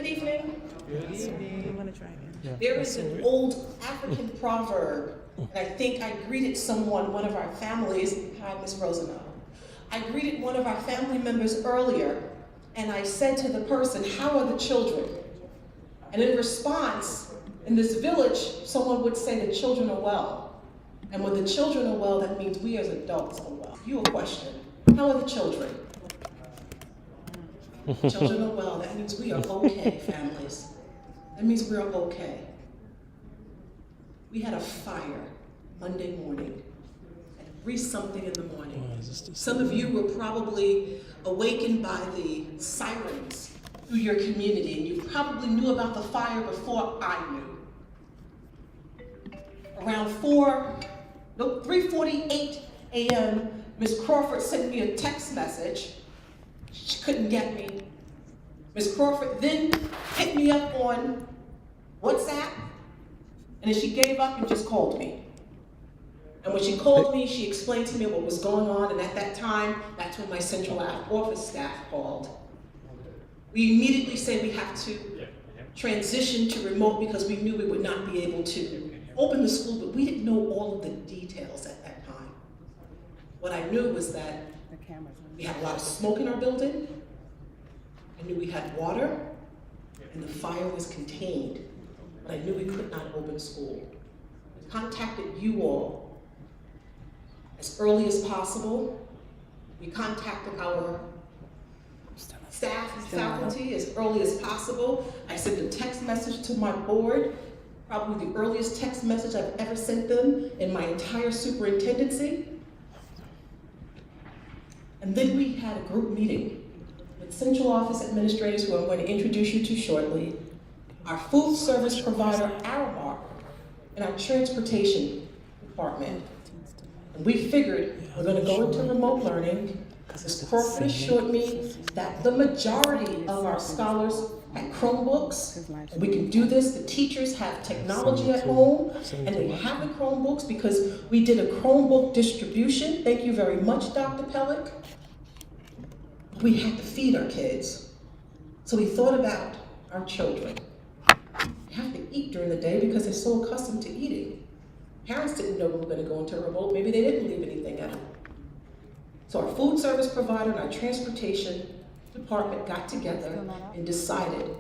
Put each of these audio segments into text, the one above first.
Good evening. Good evening. I'm gonna try again. There is an old African proverb, and I think I greeted one of our families. Hi, Miss Rosenau. I greeted one of our family members earlier, and I said to the person, "How are the children?" And in response, in this village, someone would say the children are well. And when the children are well, that means we as adults are well. You a question. How are the children? Children are well. That means we are okay, families. That means we're okay. We had a fire Monday morning at 3-something in the morning. Some of you were probably awakened by the sirens through your community, and you probably knew about the fire before I knew. Around 3:48 a.m., Ms. Crawford sent me a text message. She couldn't get me. Ms. Crawford then hit me up on WhatsApp, and then she gave up and just called me. And when she called me, she explained to me what was going on, and at that time, that's when my central office staff called. We immediately said we have to transition to remote because we knew we would not be able to open the school, but we didn't know all of the details at that time. What I knew was that we had a lot of smoke in our building. I knew we had water, and the fire was contained, but I knew we could not open school. I contacted you all as early as possible. We contacted our staff and faculty as early as possible. I sent a text message to my board, probably the earliest text message I've ever sent them in my entire superintendency. And then we had a group meeting with central office administrators, who I'm going to introduce you to shortly, our food service provider, Aramark, and our transportation department. And we figured we're going to go into remote learning. Ms. Crawford assured me that the majority of our scholars had Chromebooks, and we can do this. The teachers have technology at home, and they have the Chromebooks because we did a Chromebook distribution. Thank you very much, Dr. Pellick. We had to feed our kids. So we thought about our children. They have to eat during the day because they're so accustomed to eating. Parents didn't know we were going to go into remote. Maybe they didn't leave anything out. So our food service provider and our transportation department got together and decided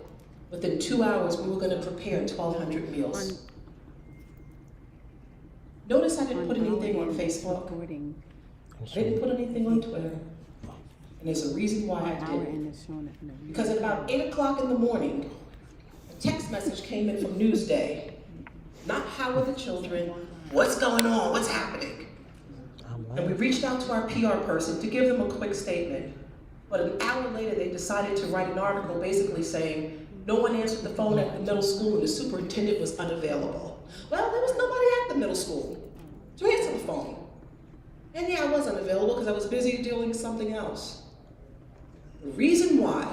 within 2 hours we were going to prepare 1,200 meals. Notice I didn't put anything on Facebook. I didn't put anything on Twitter. And there's a reason why I didn't. Because at about 8 o'clock in the morning, a text message came in from Newsday. Not how are the children, what's going on, what's happening? And we reached out to our PR person to give them a quick statement. But an hour later, they decided to write an article basically saying, no one answered the phone at the middle school and the superintendent was unavailable. Well, there was nobody at the middle school to answer the phone. And yeah, I was unavailable because I was busy doing something else. The reason why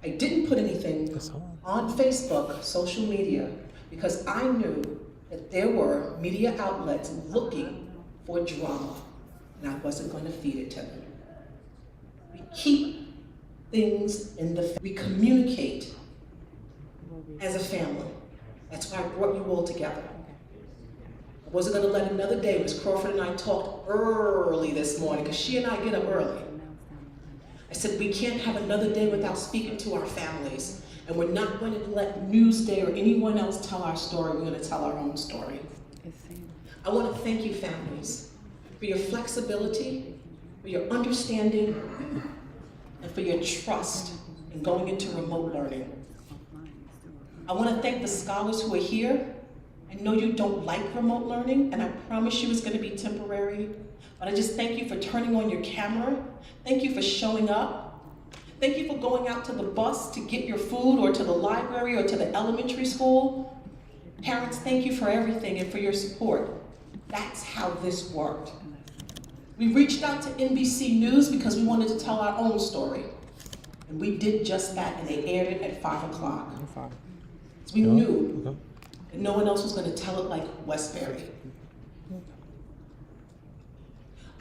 I didn't put anything on Facebook, social media, because I knew that there were media outlets looking for drama, and I wasn't going to feed it to them. We keep things in we communicate as a family. That's why I brought you all together. I wasn't going to let another day. Ms. Crawford and I talked early this morning, because she and I get up early. I said, we can't have another day without speaking to our families, and we're not going to let Newsday or anyone else tell our story. We're going to tell our own story. I want to thank you, families, for your flexibility, for your understanding, and for your trust in going into remote learning. I want to thank the scholars who are here. I know you don't like remote learning, and I promise you it's going to be temporary, but I just thank you for turning on your camera. Thank you for showing up. Thank you for going out to the bus to get your food, or to the library, or to the elementary school. Parents, thank you for everything and for your support. That's how this worked. We reached out to NBC News because we wanted to tell our own story. And we did just that, and they aired it at 5 o'clock. So we knew that no one else was going to tell it like Westbury.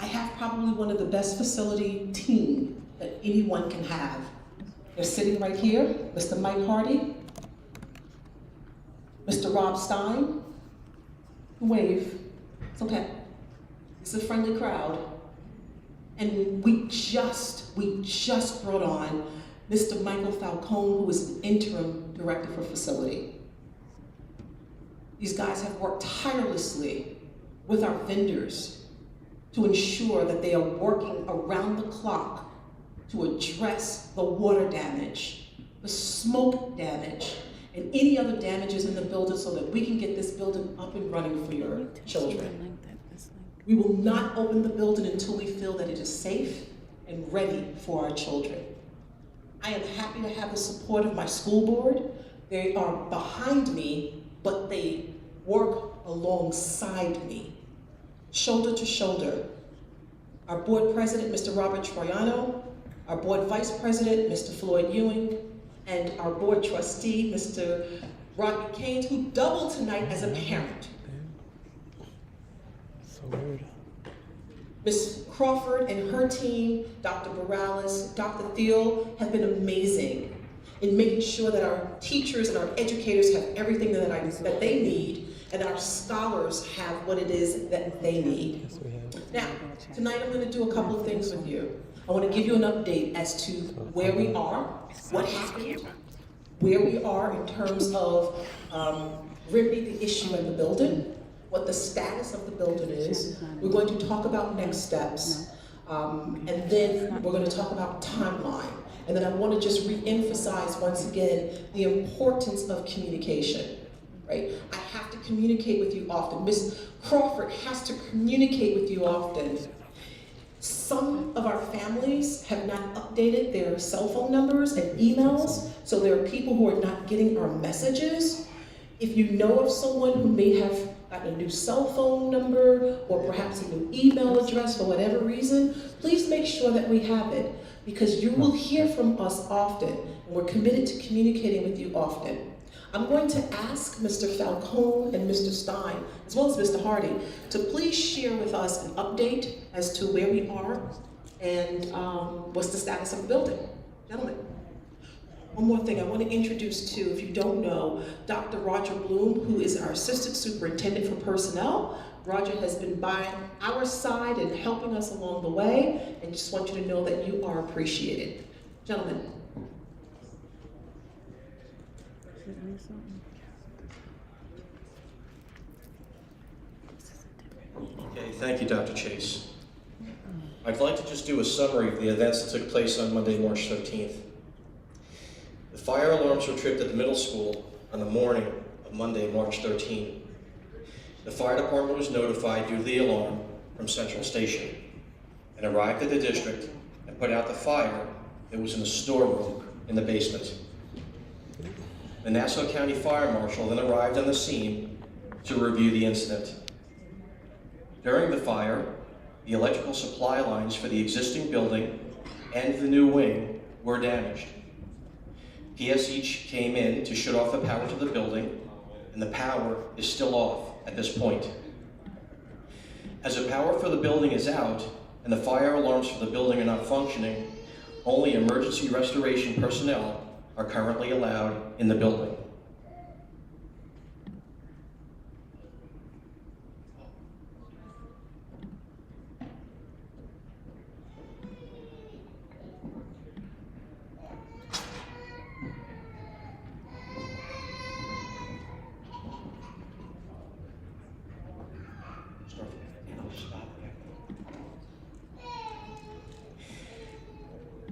I have probably one of the best facility team that anyone can have. They're sitting right here, Mr. Mike Hardy, Mr. Rob Stein, wave, it's okay. It's a friendly crowd. And we just brought on Mr. Michael Falcone, who is an interim director for facility. These guys have worked tirelessly with our vendors to ensure that they are working around the clock to address the water damage, the smoke damage, and any other damages in the building so that we can get this building up and running for your children. We will not open the building until we feel that it is safe and ready for our children. I am happy to have the support of my school board. They are behind me, but they work alongside me, shoulder to shoulder. Our board president, Mr. Robert Troiano, our board vice president, Mr. Floyd Ewing, and our board trustee, Mr. Rodney Keynes, who doubled tonight as a parent. So weird. Ms. Crawford and her team, Dr. Morales, Dr. Thiel, have been amazing in making sure that our teachers and our educators have everything that they need, and our scholars have what it is that they need. Yes, we have. Now, tonight I'm going to do a couple of things with you. I want to give you an update as to where we are, what happened, where we are in terms of remedying the issue in the building, what the status of the building is. We're going to talk about next steps, and then we're going to talk about timeline. And then I want to just re-emphasize once again the importance of communication, right? I have to communicate with you often. Ms. Crawford has to communicate with you often. Some of our families have not updated their cell phone numbers and emails, so there are people who are not getting our messages. If you know of someone who may have gotten a new cell phone number or perhaps a new email address for whatever reason, please make sure that we have it, because you will hear from us often, and we're committed to communicating with you often. I'm going to ask Mr. Falcone and Mr. Stein, as well as Mr. Hardy, to please share with us an update as to where we are and what's the status of the building. Gentlemen. One more thing I want to introduce to, if you don't know, Dr. Roger Bloom, who is our Assistant Superintendent for Personnel. Roger has been by our side and helping us along the way, and just want you to know that you are appreciated. Gentlemen. Okay, thank you, Dr. Chase. I'd like to just do a summary of the events that took place on Monday, March 13th. The fire alarms were tripped at the middle school on the morning of Monday, March 13th. The fire department was notified due to the alarm from Central Station and arrived at the district and put out the fire that was in the storeroom in the basement. The Nassau County Fire Marshal then arrived on the scene to review the incident. During the fire, the electrical supply lines for the existing building and the new wing were damaged. PSH came in to shut off the power to the building, and the power is still off at this point. As the power for the building is out and the fire alarms for the building are not functioning, only emergency restoration personnel are currently allowed in the building.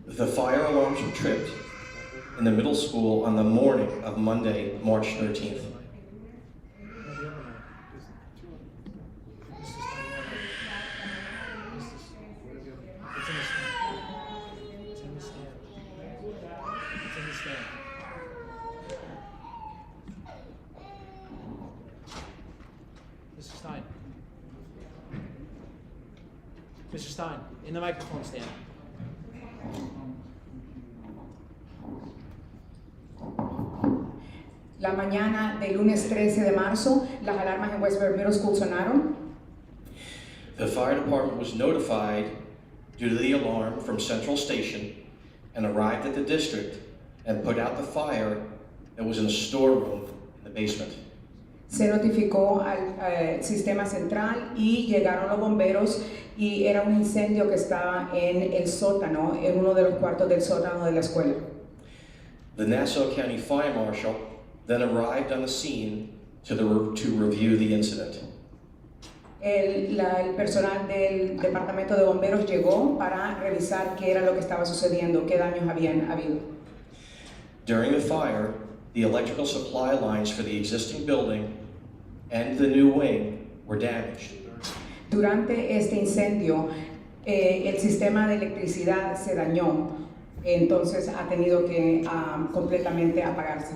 The fire alarms were tripped in the middle school on the morning of Monday, March 13th. Mr. Stein. Mr. Stein, in the microphone stand. La mañana del lunes 13 de marzo, las alarmas en Westbury Middle School sonaron. The fire department was notified due to the alarm from Central Station and arrived at the district and put out the fire that was in the storeroom in the basement. Se notificó al sistema central y llegaron los bomberos y era un incendio que estaba en el sótano, en uno de los cuartos del sótano de la escuela. The Nassau County Fire Marshal then arrived on the scene to review the incident. El personal del departamento de bomberos llegó para revisar qué era lo que estaba sucediendo, qué daños habían habido. During the fire, the electrical supply lines for the existing building and the new wing were damaged. Durante este incendio, el sistema de electricidad se dañó, entonces ha tenido que completamente apagarse.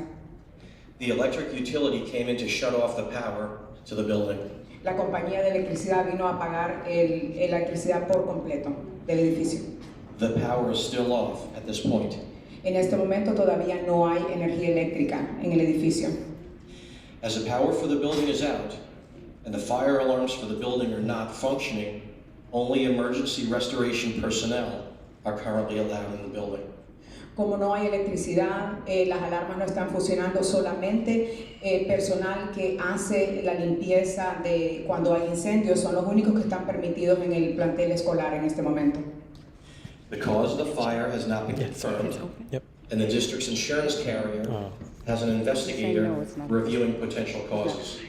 The electric utility came in to shut off the power to the building. La compañía de electricidad vino a apagar la electricidad por completo del edificio. The power is still off at this point. En este momento todavía no hay energía eléctrica en el edificio. As the power for the building is out and the fire alarms for the building are not functioning, only emergency restoration personnel are currently allowed in the building. Como no hay electricidad, las alarmas no están funcionando, solamente el personal que hace la limpieza de cuando hay incendios son los únicos que están permitidos en el plantel escolar en este momento. The cause of the fire has not been confirmed, and the district's insurance carrier has an investigator reviewing potential causes.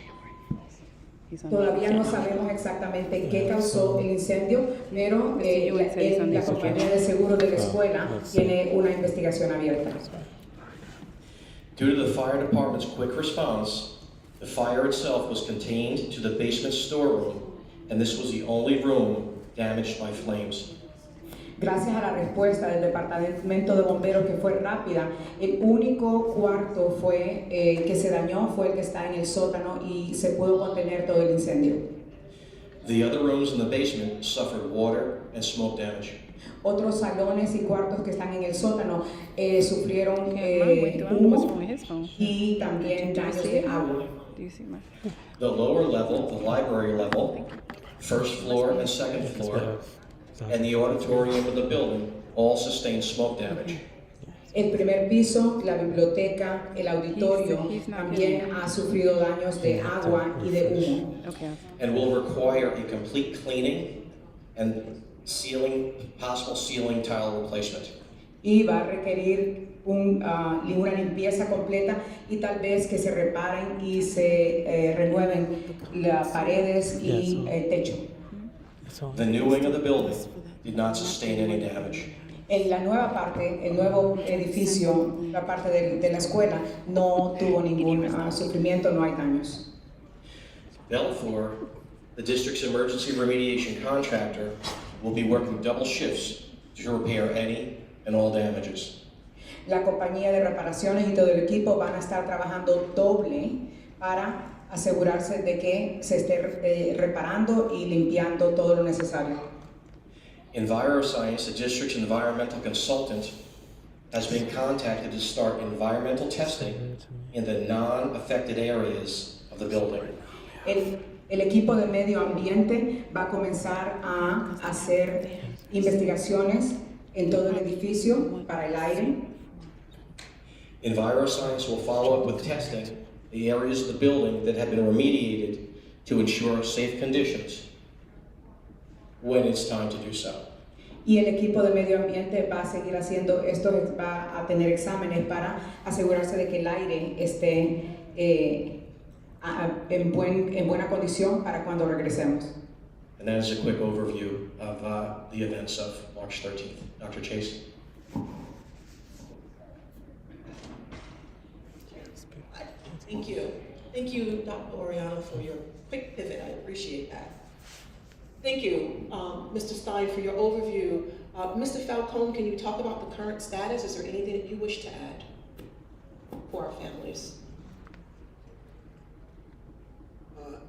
Todavía no sabemos exactamente qué causó el incendio, pero la compañía de seguro de la escuela tiene una investigación abierta. Due to the fire department's quick response, the fire itself was contained to the basement storeroom, and this was the only room damaged by flames. Gracias a la respuesta del departamento de bomberos que fue rápida, el único cuarto que se dañó fue el que está en el sótano y se pudo contener todo el incendio. The other rooms in the basement suffered water and smoke damage. Otros salones y cuartos que están en el sótano sufrieron humo y también daños de agua. The lower level, the library level, first floor and second floor, and the auditorium of the building all sustained smoke damage. El primer piso, la biblioteca, el auditorio también ha sufrido daños de agua y de humo. And will require a complete cleaning and possible ceiling tile replacement. Y va a requerir una limpieza completa y tal vez que se reparen y se renueven las paredes y el techo. The new wing of the building did not sustain any damage. En la nueva parte, el nuevo edificio, la parte de la escuela, no tuvo ningún sufrimiento, no hay daños. Belfour, the district's emergency remediation contractor, will be working double shifts to repair any and all damages. La compañía de reparaciones y todo el equipo van a estar trabajando doble para asegurarse de que se esté reparando y limpiando todo lo necesario. EnviroScience, the district's environmental consultant, has been contacted to start environmental testing in the non-affected areas of the building. El equipo de medio ambiente va a comenzar a hacer investigaciones en todo el edificio para el aire. EnviroScience will follow up with testing the areas of the building that have been remediated to ensure safe conditions when it's time to do so. Y el equipo de medio ambiente va a seguir haciendo esto, va a tener exámenes para asegurarse de que el aire esté en buena condición para cuando regresemos. And that is a quick overview of the events of March 13th. Dr. Chase. Thank you. Thank you, Dr. Oriana, for your quick pivot. I appreciate that. Thank you, Mr. Stein, for your overview. Mr. Falcone, can you talk about the current status? Is there anything that you wish to add for our families?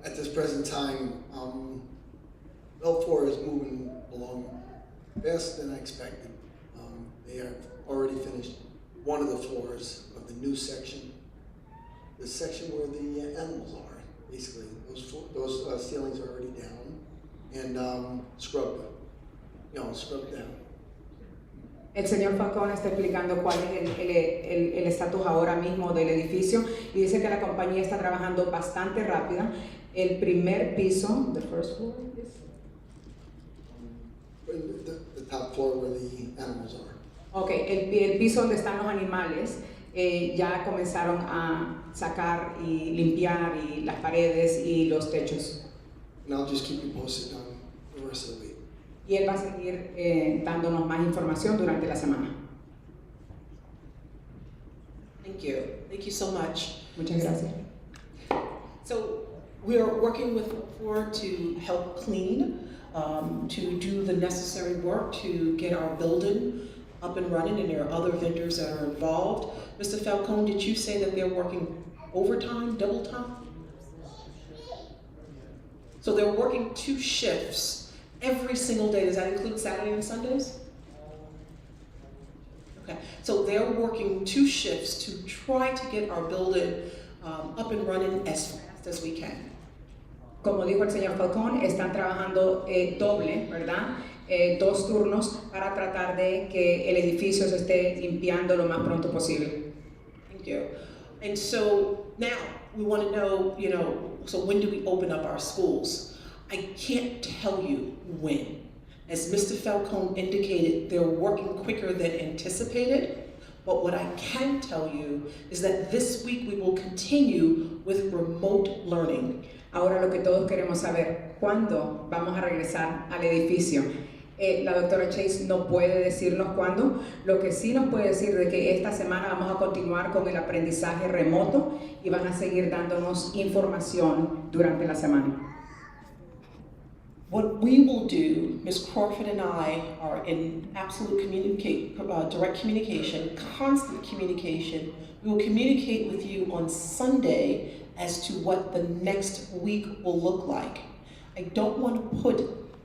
At this present time, Belfour is moving along faster than I expected. They have already finished one of the floors of the new section. The section where the animals are, basically. Those ceilings are already down and scrubbed down. El señor Falcón está explicando cuál es el estatus ahora mismo del edificio y dice que la compañía está trabajando bastante rápida. El primer piso, the first floor, The top floor where the animals are. okay, el piso donde están los animales, ya comenzaron a sacar y limpiar y las paredes y los techos. And I'll just keep you posted on the rest of the week. Y él va a seguir dándonos más información durante la semana. Thank you. Thank you so much. Muchas gracias. So we are working with Ford to help clean, to do the necessary work to get our building up and running, and there are other vendors that are involved. Mr. Falcone, did you say that they're working overtime, double time? So they're working 2 shifts every single day. Does that include Saturday and Sundays? Okay, so they're working 2 shifts to try to get our building up and running as fast as we can. Como dijo el señor Falcón, están trabajando doble, ¿verdad? 2 turnos para tratar de que el edificio se esté limpiando lo más pronto posible. Thank you. And so now we want to know, so when do we open up our schools? I can't tell you when. As Mr. Falcone indicated, they're working quicker than anticipated. But what I can tell you is that this week we will continue with remote learning. Ahora lo que todos queremos saber, ¿cuándo vamos a regresar al edificio? La doctora Chase no puede decirnos cuándo, lo que sí nos puede decir de que esta semana vamos a continuar con el aprendizaje remoto y van a seguir dándonos información durante la semana. What we will do, Ms. Crawford and I are in absolute direct communication, constant communication. We will communicate with you on Sunday as to what the next week will look like. I don't want to put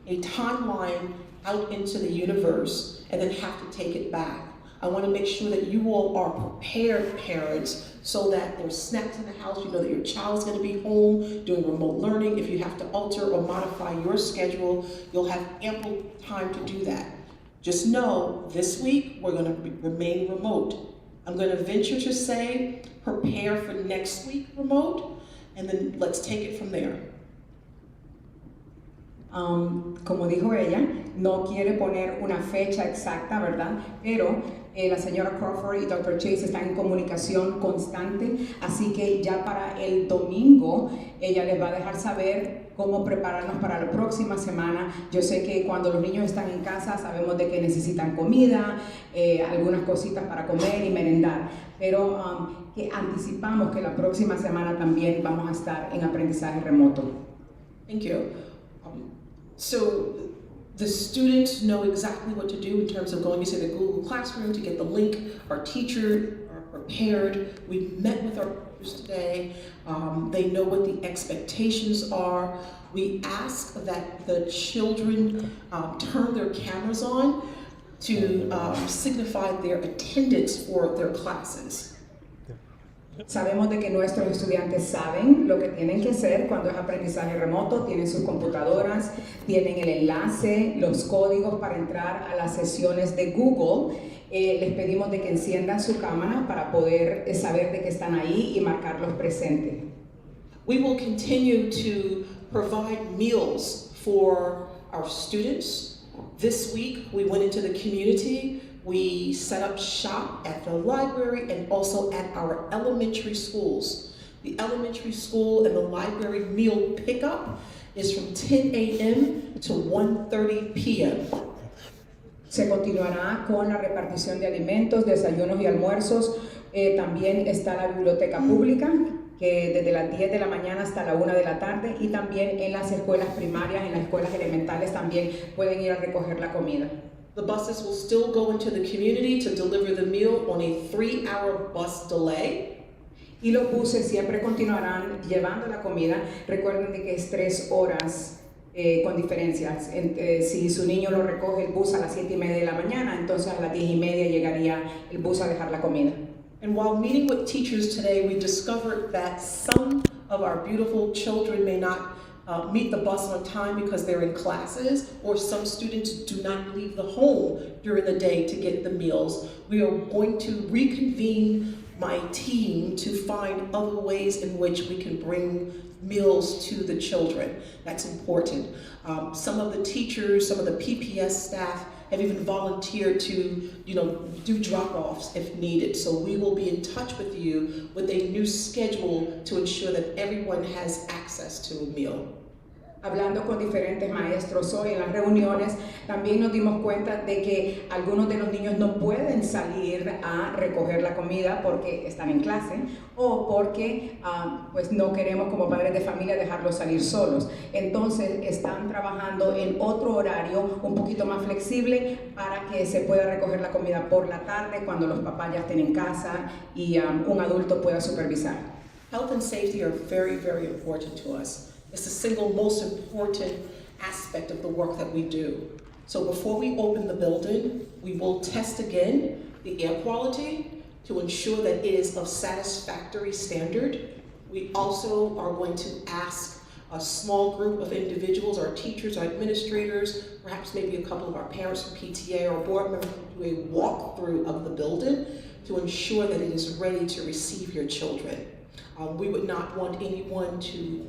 a timeline out into the universe and then have to take it back. I want to make sure that you all are prepared parents so that there's snacks in the house, you know that your child is going to be home doing remote learning. If you have to alter or modify your schedule, you'll have ample time to do that. Just know, this week, we're going to remain remote. I'm going to venture to say, prepare for next week remote, and then let's take it from there. Como dijo ella, no quiere poner una fecha exacta, ¿verdad? Pero la señora Crawford y Dr. Chase están en comunicación constante, así que ya para el domingo ella les va a dejar saber cómo prepararnos para la próxima semana. Yo sé que cuando los niños están en casa sabemos de que necesitan comida, algunas cositas para comer y merendar, pero que anticipamos que la próxima semana también vamos a estar en aprendizaje remoto. Thank you. So the students know exactly what to do in terms of going into the Google Classroom to get the link. Our teachers are prepared. We met with our teachers today. They know what the expectations are. We ask that the children turn their cameras on to signify their attendance for their classes. Sabemos de que nuestros estudiantes saben lo que tienen que hacer cuando es aprendizaje remoto, tienen sus computadoras, tienen el enlace, los códigos para entrar a las sesiones de Google. Les pedimos de que enciendan su cámara para poder saber de que están ahí y marcarlos presentes. We will continue to provide meals for our students. This week we went into the community. We set up shop at the library and also at our elementary schools. The elementary school and the library meal pickup is from 10 a.m. to 1:30 p.m. Se continuará con la repartición de alimentos, desayunos y almuerzos. También está la biblioteca pública, que desde las 10 de la mañana hasta la 1 de la tarde, y también en las escuelas primarias, en las escuelas elementales también pueden ir a recoger la comida. The buses will still go into the community to deliver the meal on a 3-hour bus delay. Y los buses siempre continuarán llevando la comida. Recuerden de que es 3 horas con diferencias. Si su niño lo recoge el bus a las 7:30 de la mañana, entonces a las 10:30 llegaría el bus a dejar la comida. And while meeting with teachers today, we discovered that some of our beautiful children may not meet the bus on time because they're in classes, or some students do not leave the home during the day to get the meals. We are going to reconvene my team to find other ways in which we can bring meals to the children. That's important. Some of the teachers, some of the PPS staff have even volunteered to, do drop-offs if needed. So we will be in touch with you with a new schedule to ensure that everyone has access to a meal. Hablando con diferentes maestros hoy en las reuniones, también nos dimos cuenta de que algunos de los niños no pueden salir a recoger la comida porque están en clase o porque pues no queremos como padres de familia dejarlos salir solos. Entonces están trabajando en otro horario un poquito más flexible para que se pueda recoger la comida por la tarde cuando los papás ya estén en casa y un adulto pueda supervisar. Health and safety are very, very important to us. It's the single most important aspect of the work that we do. So before we open the building, we will test again the air quality to ensure that it is of satisfactory standard. We also are going to ask a small group of individuals, our teachers, our administrators, perhaps maybe a couple of our parents from PTA or board members, to do a walkthrough of the building to ensure that it is ready to receive your children. We would not want anyone to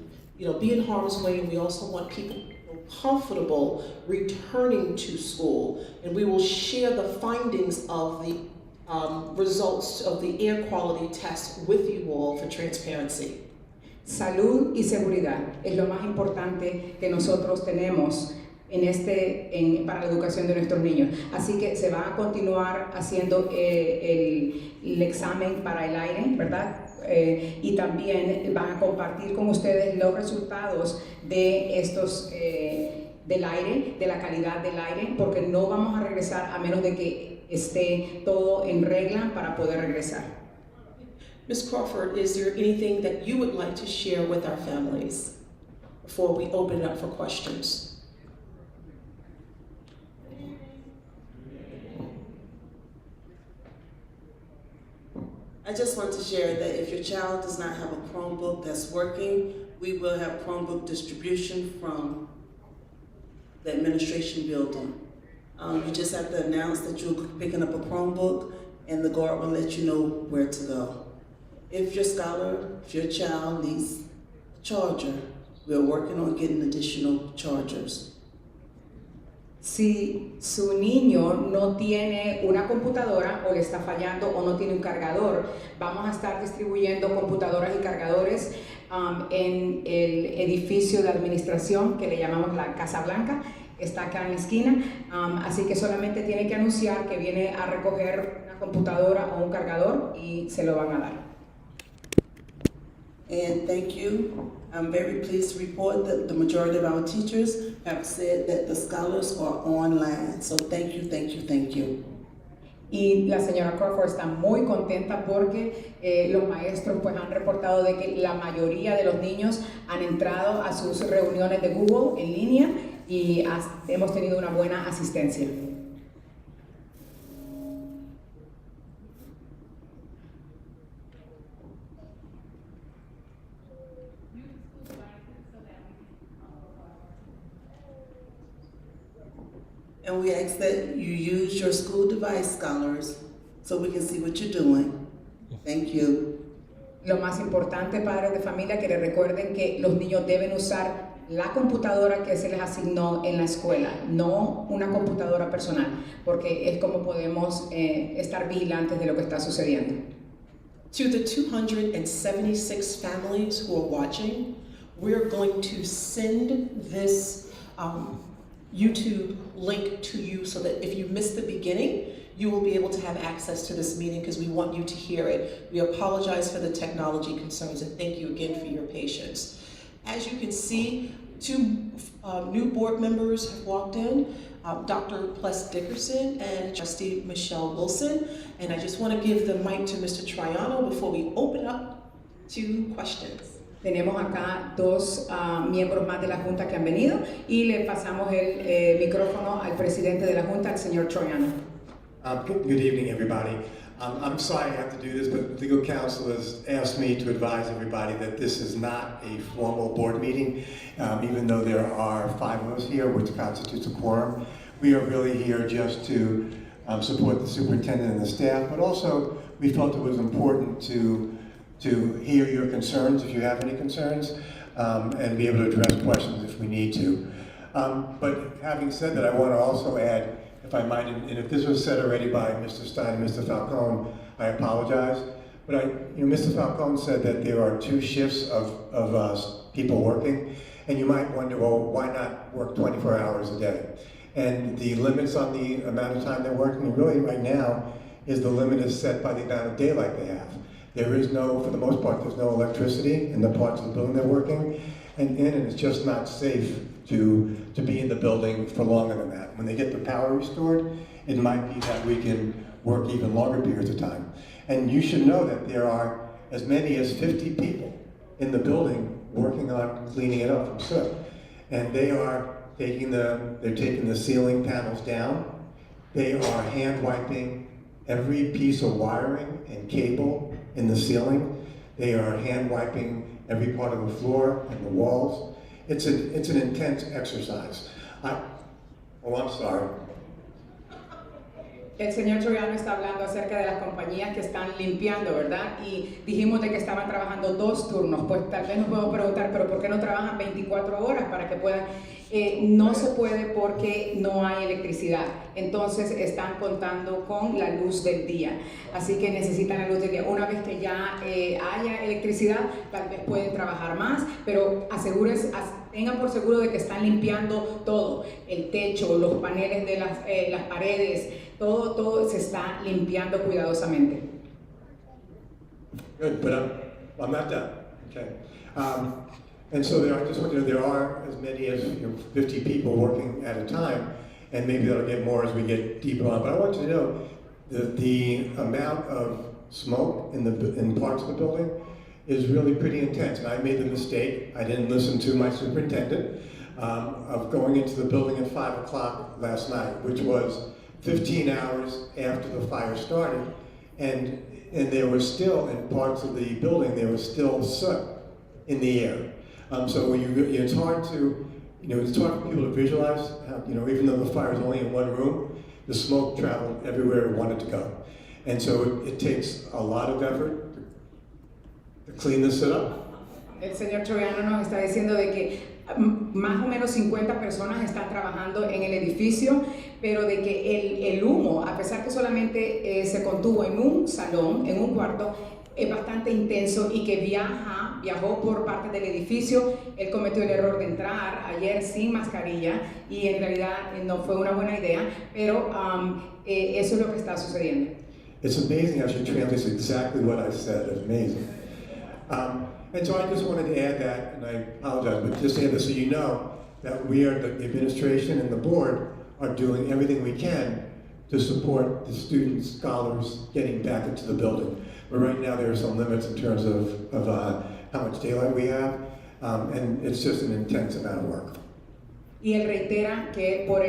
be in harm's way, and we also want people to feel comfortable returning to school. And we will share the findings of the results of the air quality test with you all for transparency. Salud y seguridad es lo más importante que nosotros tenemos para la educación de nuestros niños. Así que se va a continuar haciendo el examen para el aire, ¿verdad? Y también van a compartir con ustedes los resultados de estos del aire, de la calidad del aire, porque no vamos a regresar a menos de que esté todo en regla para poder regresar. Ms. Crawford, is there anything that you would like to share with our families before we open it up for questions? I just want to share that if your child does not have a Chromebook that's working, we will have Chromebook distribution from the administration building. You just have to announce that you're picking up a Chromebook, and the guard will let you know where to go. If your child needs a charger, we're working on getting additional chargers. Si su niño no tiene una computadora o le está fallando o no tiene un cargador, vamos a estar distribuyendo computadoras y cargadores en el edificio de administración que le llamamos la Casa Blanca. Está acá en la esquina, así que solamente tiene que anunciar que viene a recoger una computadora o un cargador y se lo van a dar. And thank you. I'm very pleased to report that the majority of our teachers have said that the scholars are online. So thank you, thank you, thank you. Y la señora Crawford está muy contenta porque los maestros pues han reportado de que la mayoría de los niños han entrado a sus reuniones de Google en línea y hemos tenido una buena asistencia. And we ask that you use your school device, scholars, so we can see what you're doing. Thank you. Lo más importante, padres de familia, que les recuerden que los niños deben usar la computadora que se les asignó en la escuela, no una computadora personal, porque es como podemos estar vigilantes de lo que está sucediendo. To the 276 families who are watching, we're going to send this YouTube link to you so that if you missed the beginning, you will be able to have access to this meeting because we want you to hear it. We apologize for the technology concerns and thank you again for your patience. As you can see, two new board members have walked in, Dr. Pless Dickerson and Trustee Michelle Wilson. And I just want to give the mic to Mr. Triano before we open up to questions. Tenemos acá dos miembros más de la Junta que han venido y le pasamos el micrófono al presidente de la Junta, el señor Troiano. Good evening, everybody. I'm sorry I have to do this, but legal counsel has asked me to advise everybody that this is not a formal board meeting, even though there are 5 of us here, which constitutes a quorum. We are really here just to support the superintendent and the staff, but also we felt it was important to hear your concerns, if you have any concerns, and be able to address questions if we need to. But having said that, I want to also add, if I might, and if this was said already by Mr. Stein and Mr. Falcone, I apologize. But Mr. Falcone said that there are 2 shifts of people working, and you might wonder, well, why not work 24 hours a day? And the limits on the amount of time they're working, really right now, is the limit is set by the amount of daylight they have. There is no, for the most part, there's no electricity in the parts of the building they're working, and it's just not safe to be in the building for longer than that. When they get the power restored, it might be that we can work even longer periods of time. And you should know that there are as many as 50 people in the building working on cleaning it up from soot. And they are taking the ceiling panels down. They are hand wiping every piece of wiring and cable in the ceiling. They are hand wiping every part of the floor and the walls. It's an intense exercise. I'm sorry. El señor Troyano está hablando acerca de las compañías que están limpiando, ¿verdad? Y dijimos de que estaban trabajando 2 turnos. Pues tal vez nos podemos preguntar, ¿pero por qué no trabajan 24 horas para que puedan? No se puede porque no hay electricidad. Entonces están contando con la luz del día. Así que necesitan la luz del día. Una vez que ya haya electricidad, tal vez pueden trabajar más, pero tengan por seguro de que están limpiando todo. El techo, los paneles de las paredes, todo se está limpiando cuidadosamente. Good, but I'm not done. Okay. And so there are as many as 50 people working at a time, and maybe that'll get more as we get deeper on. But I want you to know that the amount of smoke in parts of the building is really pretty intense. And I made the mistake, I didn't listen to my superintendent, of going into the building at 5 o'clock last night, which was 15 hours after the fire started, and there was still, in parts of the building, there was still soot in the air. So it's hard to, it's hard for people to visualize how, even though the fire is only in one room, the smoke traveled everywhere it wanted to go. And so it takes a lot of effort to clean this up. El señor Troyano nos está diciendo de que más o menos 50 personas están trabajando en el edificio, pero de que el humo, a pesar que solamente se contuvo en un salón, en un cuarto, es bastante intenso y que viajó por parte del edificio. Él cometió el error de entrar ayer sin mascarilla y en realidad no fue una buena idea, pero eso es lo que está sucediendo. It's amazing how she translates exactly what I said. It's amazing. And so I just wanted to add that, and I apologize, but just to add this so you know that we are, the administration and the board are doing everything we can to support the students, scholars getting back into the building. But right now there are some limits in terms of how much daylight we have, and it's just an intense amount of work. Y él reitera que por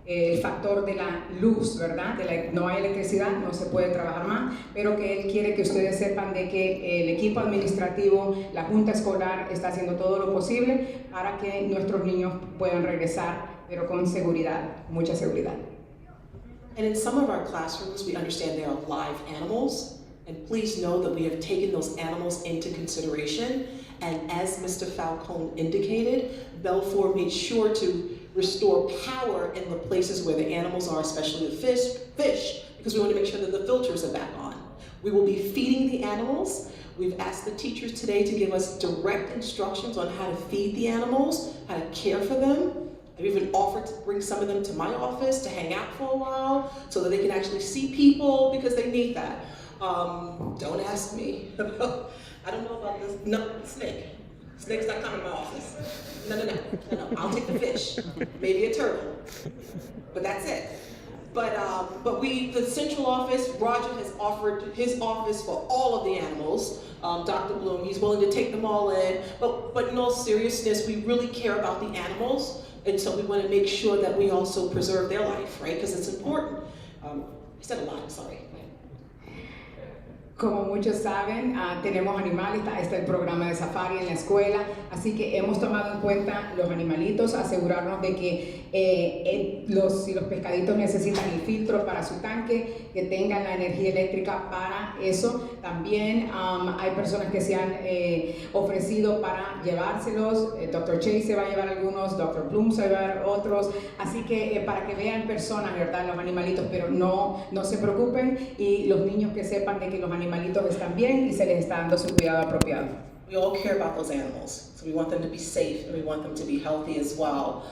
el factor de la luz, ¿verdad? No hay electricidad, no se puede trabajar más, pero que él quiere que ustedes sepan de que el equipo administrativo, la junta escolar está haciendo todo lo posible para que nuestros niños puedan regresar, pero con seguridad, mucha seguridad. And in some of our classrooms, we understand there are live animals, and please know that we have taken those animals into consideration. And as Mr. Falcone indicated, Belfour made sure to restore power in the places where the animals are, especially the fish, because we want to make sure that the filters are back on. We will be feeding the animals. We've asked the teachers today to give us direct instructions on how to feed the animals, how to care for them. I've even offered to bring some of them to my office to hang out for a while so that they can actually see people because they need that. Don't ask me. I don't know about this. No, snake. Snake's not coming to my office. No. I'll take the fish, maybe a turtle, but that's it. But the central office, Roger has offered his office for all of the animals. Dr. Bloom, he's willing to take them all in. But in all seriousness, we really care about the animals. And so we want to make sure that we also preserve their life, right? Because it's important. I said a lot, I'm sorry. Como muchos saben, tenemos animales, está el programa de safari en la escuela, así que hemos tomado en cuenta los animalitos, asegurarnos de que si los pescaditos necesitan el filtro para su tanque, que tengan la energía eléctrica para eso. También hay personas que se han ofrecido para llevárselos. Dr. Chase se va a llevar algunos, Dr. Bloom se va a llevar otros, así que para que vean personas, ¿verdad?, los animalitos, pero no se preocupen, y los niños que sepan de que los animalitos están bien y se les está dando su cuidado apropiado. We all care about those animals, so we want them to be safe and we want them to be healthy as well.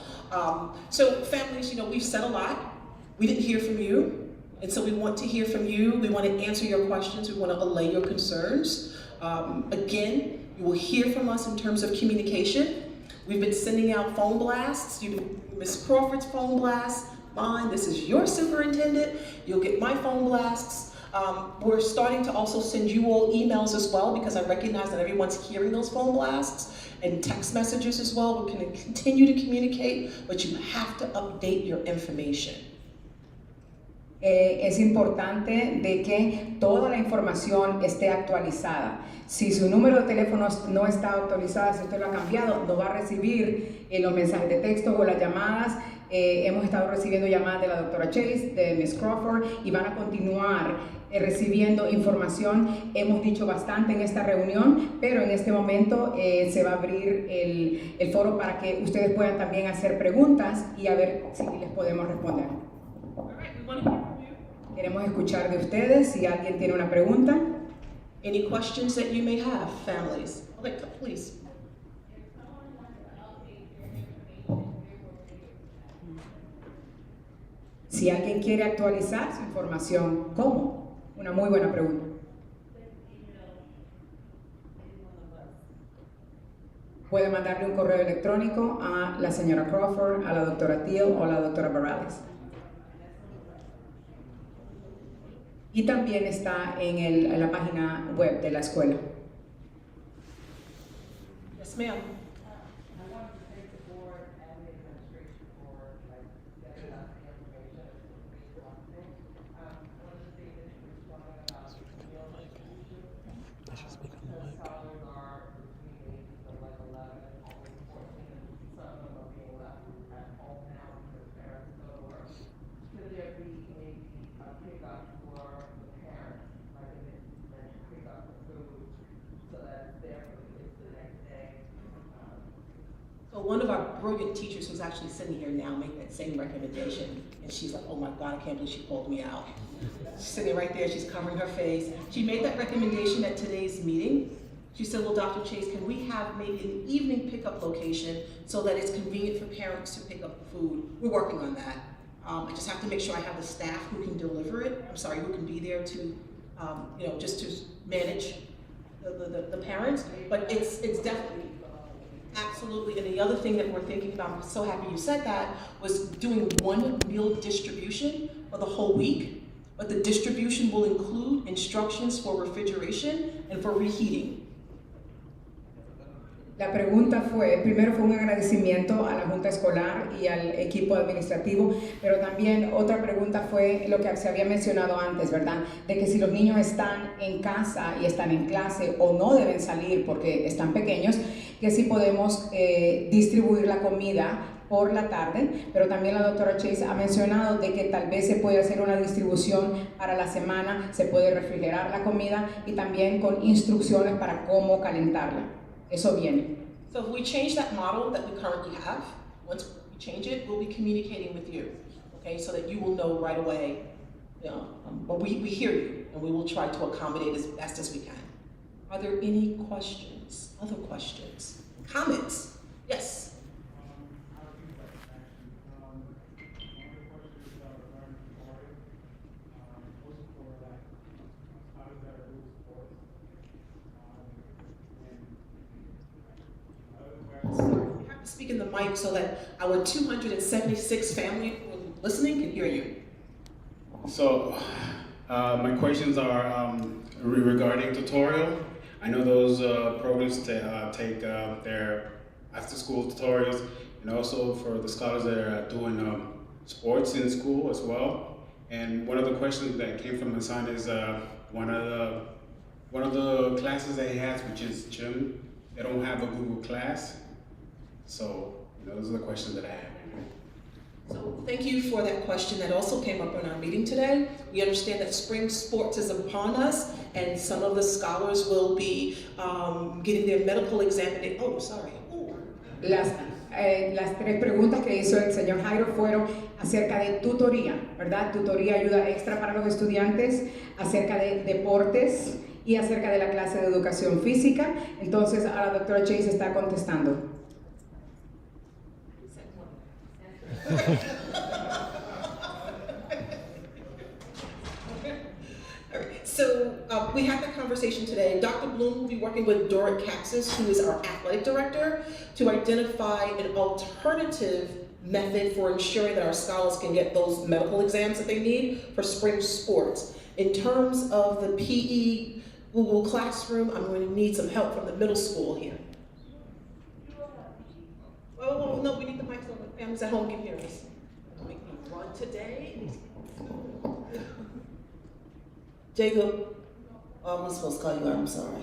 So families, we've said a lot. We didn't hear from you, and so we want to hear from you. We want to answer your questions. We want to allay your concerns. Again, you will hear from us in terms of communication. We've been sending out phone blasts. Ms. Crawford's phone blast, mine. This is your superintendent. You'll get my phone blasts. We're starting to also send you all emails as well, because I recognize that everyone's hearing those phone blasts, and text messages as well. We're going to continue to communicate, but you have to update your information. Es importante de que toda la información esté actualizada. Si su número de teléfono no está actualizado, si usted lo ha cambiado, no va a recibir los mensajes de texto o las llamadas. Hemos estado recibiendo llamadas de la doctora Chase, de Ms. Crawford, y van a continuar recibiendo información. Hemos dicho bastante en esta reunión, pero en este momento se va a abrir el foro para que ustedes puedan también hacer preguntas y a ver si les podemos responder. Queremos escuchar de ustedes si alguien tiene una pregunta. Any questions that you may have, families? Okay, please. Si alguien quiere actualizar su información, ¿cómo? Una muy buena pregunta. Puede mandarle un correo electrónico a la señora Crawford, a la doctora Teal o a la doctora Barrales. Y también está en la página web de la escuela. Yes, ma'am. One of our brilliant teachers who's actually sitting here now made that same recommendation, and she's like, oh my God, I can't believe she pulled me out. She's sitting right there, she's covering her face. She made that recommendation at today's meeting. She said, well, Dr. Chase, can we have maybe an evening pickup location so that it's convenient for parents to pick up the food? We're working on that. I just have to make sure I have the staff who can deliver it. Who can be there to, just to manage the parents. But it's definitely, absolutely. And the other thing that we're thinking about, I'm so happy you said that, was doing one meal distribution for the whole week. But the distribution will include instructions for refrigeration and for reheating. La pregunta primero fue un agradecimiento a la Junta Escolar y al equipo administrativo, pero también otra pregunta fue lo que se había mencionado antes, ¿verdad? De que si los niños están en casa y están en clase o no deben salir porque están pequeños, que si podemos distribuir la comida por la tarde, pero también la doctora Chase ha mencionado de que tal vez se puede hacer una distribución para la semana, se puede refrigerar la comida y también con instrucciones para cómo calentarla. Eso viene. So if we change that model that we currently have, once we change it, we'll be communicating with you, okay, so that you will know right away. But we hear you, and we will try to accommodate as best as we can. Are there any questions? Other questions? Comments? Yes. Speak in the mic so that our 276 family listening can hear you. So, my questions are regarding tutorial. I know those programs take their after-school tutorials, and also for the scholars that are doing sports in school as well. And one of the questions that came from my son is one of the one of the classes that he has, which is gym, they don't have a Google Class. So, those are the questions that I have. So thank you for that question. That also came up in our meeting today. We understand that spring sports is upon us, and some of the scholars will be getting their medical examination. Oh, sorry. Ooh. Las tres preguntas que hizo el señor Jairo fueron acerca de tutoría, ¿verdad? Tutoría, ayuda extra para los estudiantes, acerca de deportes y acerca de la clase de educación física. Entonces, a la doctora Chase está contestando. So we had that conversation today. Dr. Bloom will be working with Doric Capsis, who is our athletic director, to identify an alternative method for ensuring that our scholars can get those medical exams that they need for spring sports. In terms of the PE Google Classroom, I'm going to need some help from the middle school here. Oh, no, we need the mics so the families at home can hear us. Make me run today. Jacob, oh, I'm supposed to call you out, I'm sorry.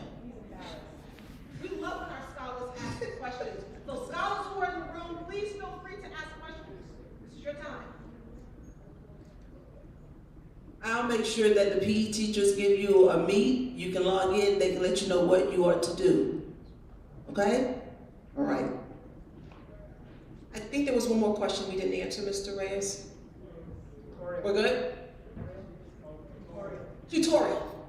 We love when our scholars ask questions. So scholars who are in the room, please feel free to ask questions. This is your time. I'll make sure that the PE teachers give you a meet. You can log in, they can let you know what you are to do. Okay? All right. I think there was one more question we didn't answer, Mr. Reyes. We're good? Tutorial.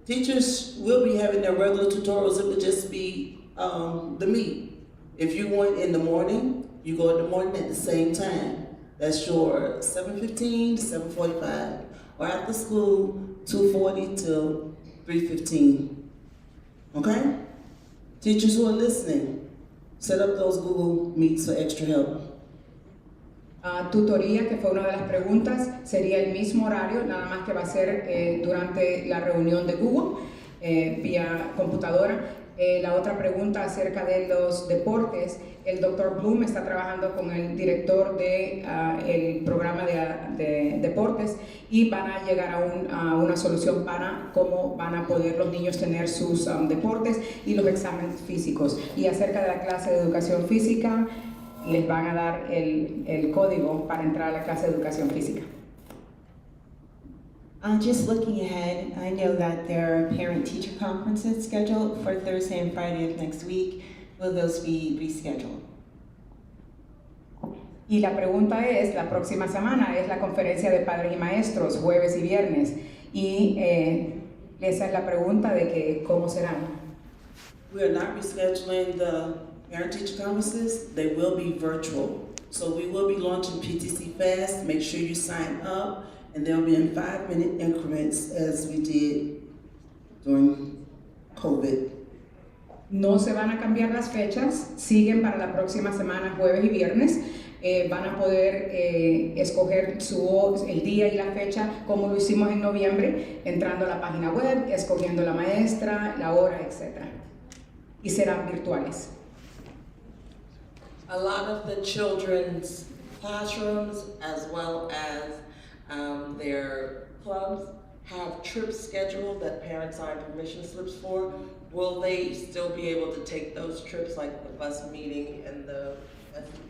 Teachers will be having their regular tutorials. It would just be the meet. If you want in the morning, you go in the morning at the same time. That's your 7:15 to 7:45, or after school 2:40 till 3:15. Okay? Teachers who are listening, set up those Google Meets for extra help. Tutoría, que fue una de las preguntas, sería el mismo horario, nada más que va a ser durante la reunión de Google, vía computadora. La otra pregunta acerca de los deportes, el Dr. Bloom está trabajando con el director del programa de deportes y van a llegar a una solución para cómo van a poder los niños tener sus deportes y los exámenes físicos. Y acerca de la clase de educación física, les van a dar el código para entrar a la clase de educación física. Just looking ahead, I know that there are parent-teacher conferences scheduled for Thursday and Friday of next week. Will those be rescheduled? Y la pregunta es, la próxima semana es la conferencia de padres y maestros, jueves y viernes. Y esa es la pregunta de que cómo serán. We are not rescheduling the parent-teacher conferences. They will be virtual. So we will be launching PTC Fast. Make sure you sign up. And they'll be in 5-minute increments as we did during COVID. No se van a cambiar las fechas, siguen para la próxima semana, jueves y viernes. Van a poder escoger el día y la fecha como lo hicimos en noviembre, entrando a la página web, escogiendo la maestra, la hora, etc. Y serán virtuales. A lot of the children's classrooms, as well as their clubs, have trips scheduled that parents sign permission slips for. Will they still be able to take those trips, like the bus meeting and the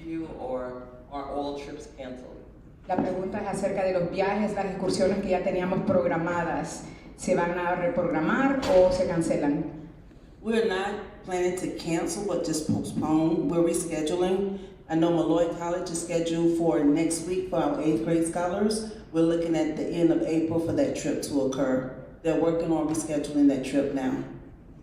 view, or are all trips canceled? La pregunta es acerca de los viajes, las excursiones que ya teníamos programadas. ¿Se van a reprogramar o se cancelan? We're not planning to cancel, but just postpone. We're rescheduling. I know Malloy College is scheduled for next week for our 8th grade scholars. We're looking at the end of April for that trip to occur. They're working on rescheduling that trip now.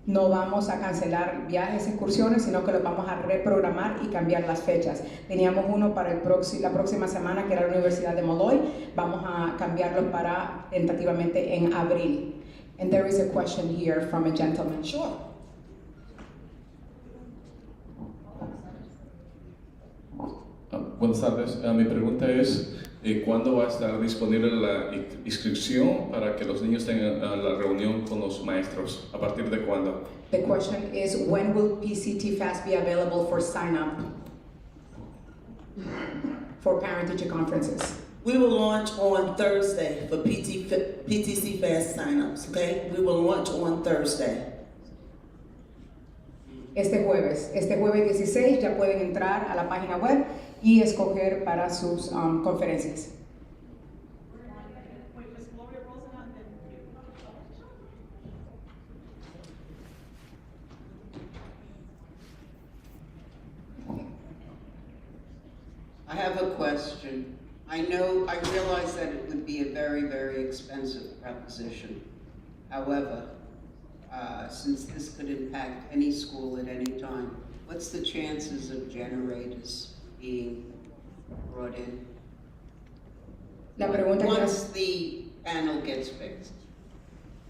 No vamos a cancelar viajes, excursiones, sino que los vamos a reprogramar y cambiar las fechas. Teníamos uno para la próxima semana, que era la Universidad de Malloy. Vamos a cambiarlo para tentativamente en abril. And there is a question here from a gentleman. Sure. Buenas tardes. Mi pregunta es, ¿cuándo va a estar disponible la inscripción para que los niños tengan la reunión con los maestros? ¿A partir de cuándo? The question is, when will PCT Fast be available for sign up for parent-teacher conferences? We will launch on Thursday for PTC Fast signups, okay? We will launch on Thursday. Este jueves 16 ya pueden entrar a la página web y escoger para sus conferencias. I have a question. I realize that it would be a very, very expensive proposition. However, since this could impact any school at any time, what's the chances of generators being brought in? La pregunta Once the panel gets fixed.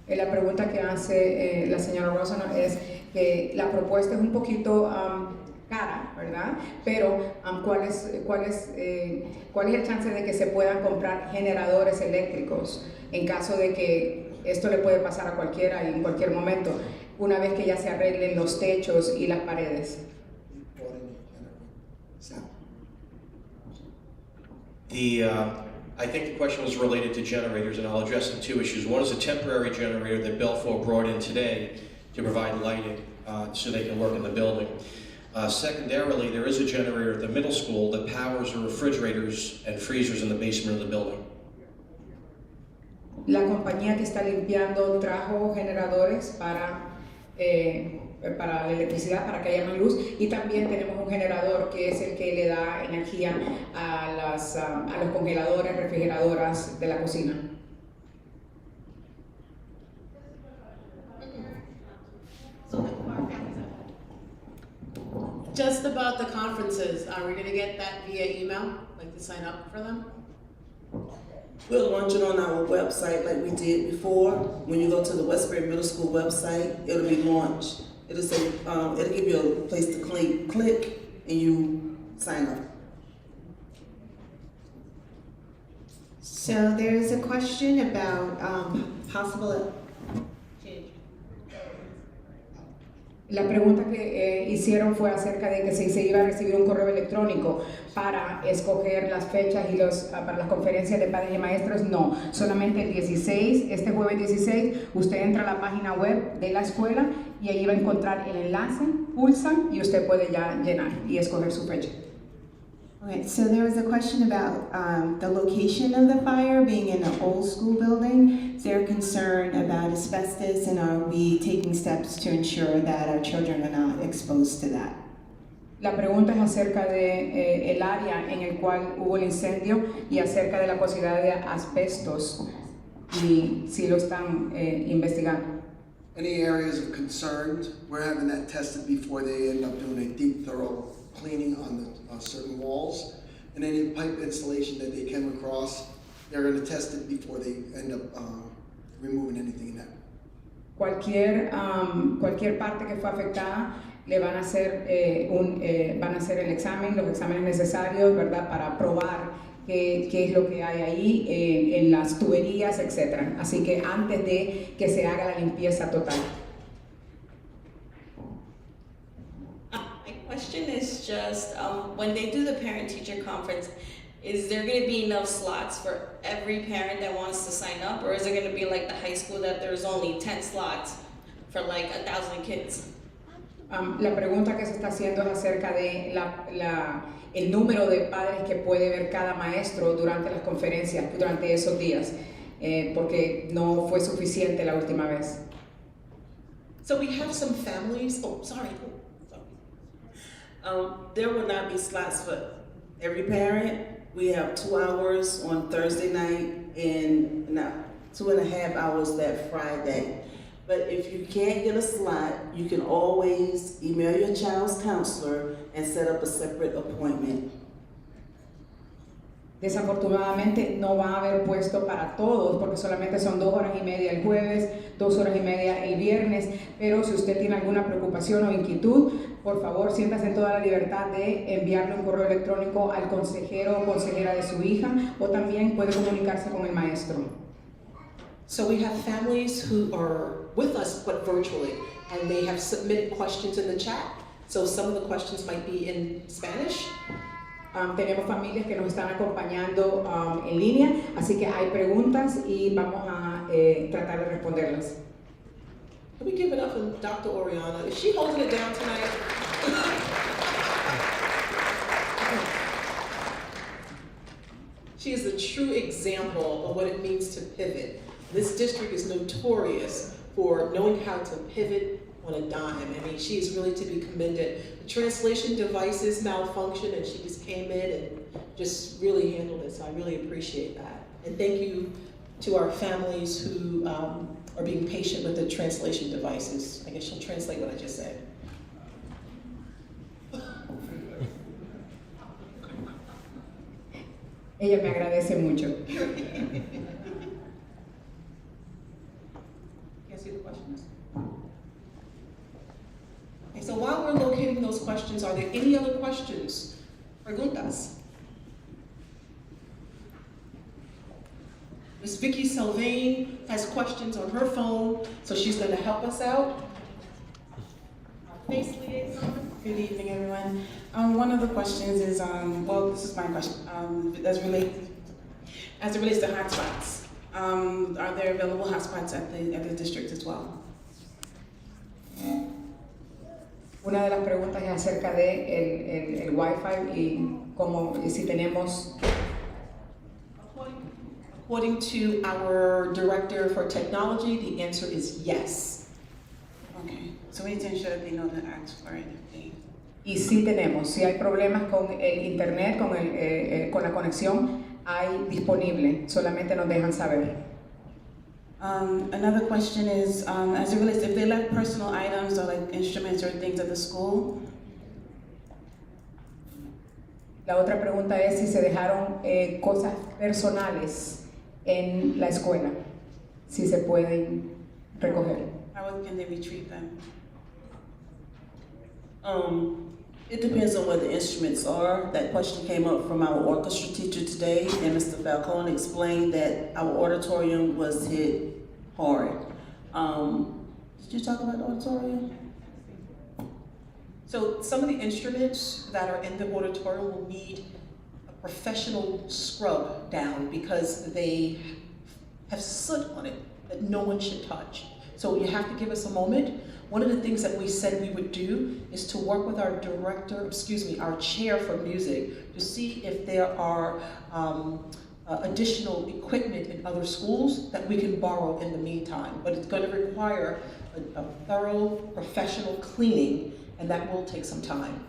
La pregunta que hace la señora Rosen es que la propuesta es un poquito cara, ¿verdad? Pero ¿cuál es el chance de que se puedan comprar generadores eléctricos en caso de que esto le puede pasar a cualquiera y en cualquier momento, una vez que ya se arreglen los techos y las paredes? I think the question was related to generators, and I'll address the two issues. One is a temporary generator that Belfour brought in today to provide lighting so they can work in the building. Secondarily, there is a generator at the middle school that powers the refrigerators and freezers in the basement of the building. La compañía que está limpiando trajo generadores para la electricidad, para que haya más luz, y también tenemos un generador que es el que le da energía a los congeladores, refrigeradoras de la cocina. Just about the conferences, are we gonna get that via email, like to sign up for them? We'll launch it on our website like we did before. When you go to the Westbury Middle School website, it'll be launched. It'll say, it'll give you a place to click and you sign up. So there is a question about possible change. La pregunta que hicieron fue acerca de que si se iba a recibir un correo electrónico para escoger las fechas y para las conferencias de padres y maestros. No, solamente el 16, este jueves 16, usted entra a la página web de la escuela y ahí va a encontrar el enlace, pulsan y usted puede ya llenar y escoger su fecha. Okay, so there was a question about the location of the fire being in an old school building. Is there a concern about asbestos, and are we taking steps to ensure that our children are not exposed to that? La pregunta es acerca de el área en el cual hubo el incendio y acerca de la posibilidad de asbestos y si lo están investigando. Any areas of concern, we're having that tested before they end up doing a deep, thorough cleaning on certain walls. And any pipe installation that they came across, they're going to test it before they end up removing anything in that. Cualquier parte que fue afectada le van a hacer el examen, los exámenes necesarios, ¿verdad? Para probar qué es lo que hay ahí en las tuberías, etc. Así que antes de que se haga la limpieza total. My question is just, when they do the parent-teacher conference, is there going to be enough slots for every parent that wants to sign up, or is it going to be like the high school that there's only 10 slots for like 1,000 kids? La pregunta que se está haciendo es acerca de el número de padres que puede ver cada maestro durante las conferencias, durante esos días, porque no fue suficiente la última vez. So we have some families, There will not be slots for every parent. We have 2 hours on Thursday night and 2.5 hours that Friday. But if you can't get a slot, you can always email your child's counselor and set up a separate appointment. Desafortunadamente no va a haber puesto para todos porque solamente son 2 horas y media el jueves, 2 horas y media el viernes, pero si usted tiene alguna preocupación o inquietud, por favor siéntase en toda la libertad de enviarle un correo electrónico al consejero o consejera de su hija o también puede comunicarse con el maestro. So we have families who are with us but virtually, and they have submitted questions in the chat. So some of the questions might be in Spanish. Tenemos familias que nos están acompañando en línea, así que hay preguntas y vamos a tratar de responderlas. Can we give it up for Dr. Oriana? Is she holding it down tonight? She is a true example of what it means to pivot. This district is notorious for knowing how to pivot on a dime. I mean, she is really to be commended. The translation devices malfunctioned and she just came in and just really handled it, so I really appreciate that. And thank you to our families who are being patient with the translation devices. I guess she'll translate what I just said. Ella me agradece mucho. Can't see the questions. Okay, so while we're locating those questions, are there any other questions? Preguntas. Ms. Vicky Sylvain has questions on her phone, so she's going to help us out. Our face liaison. Good evening, everyone. One of the questions is, well, this is my question, as it relates to hotspots. Are there available hotspots at the district as well? Una de las preguntas es acerca de el Wi-Fi y cómo, si tenemos. According to our director for technology, the answer is yes. Okay, so we need to ensure that they know to ask for it. Y sí tenemos, si hay problemas con el internet, con la conexión, hay disponible, solamente nos dejan saber. Another question is, as it relates, if they left personal items or like instruments or things at the school. La otra pregunta es si se dejaron cosas personales en la escuela, si se pueden recoger. How can they retrieve them? It depends on where the instruments are. That question came up from our orchestra teacher today, and Mr. Falcone explained that our auditorium was hit hard. Did you talk about the auditorium? So some of the instruments that are in the auditorium will need a professional scrub down because they have soot on it that no one should touch. So you have to give us a moment. One of the things that we said we would do is to work with our our chair for music to see if there are additional equipment in other schools that we can borrow in the meantime. But it's going to require a thorough professional cleaning, and that will take some time.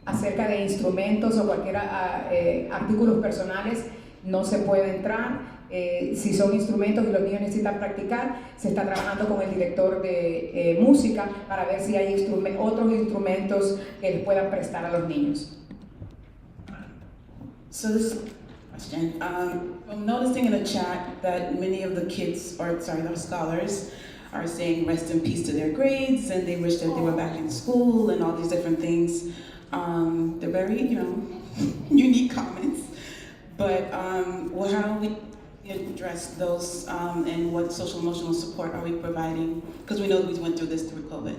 Acerca de instrumentos o cualquier artículos personales, no se puede entrar. Si son instrumentos y los niños necesitan practicar, se está trabajando con el director de música para ver si hay otros instrumentos que les puedan prestar a los niños. So this is a question. I'm noticing in the chat that many of the kids, the scholars, are saying rest in peace to their grades and they wish that they were back in school and all these different things. They're very, unique comments. But how we address those and what social emotional support are we providing? Because we know we went through this through COVID.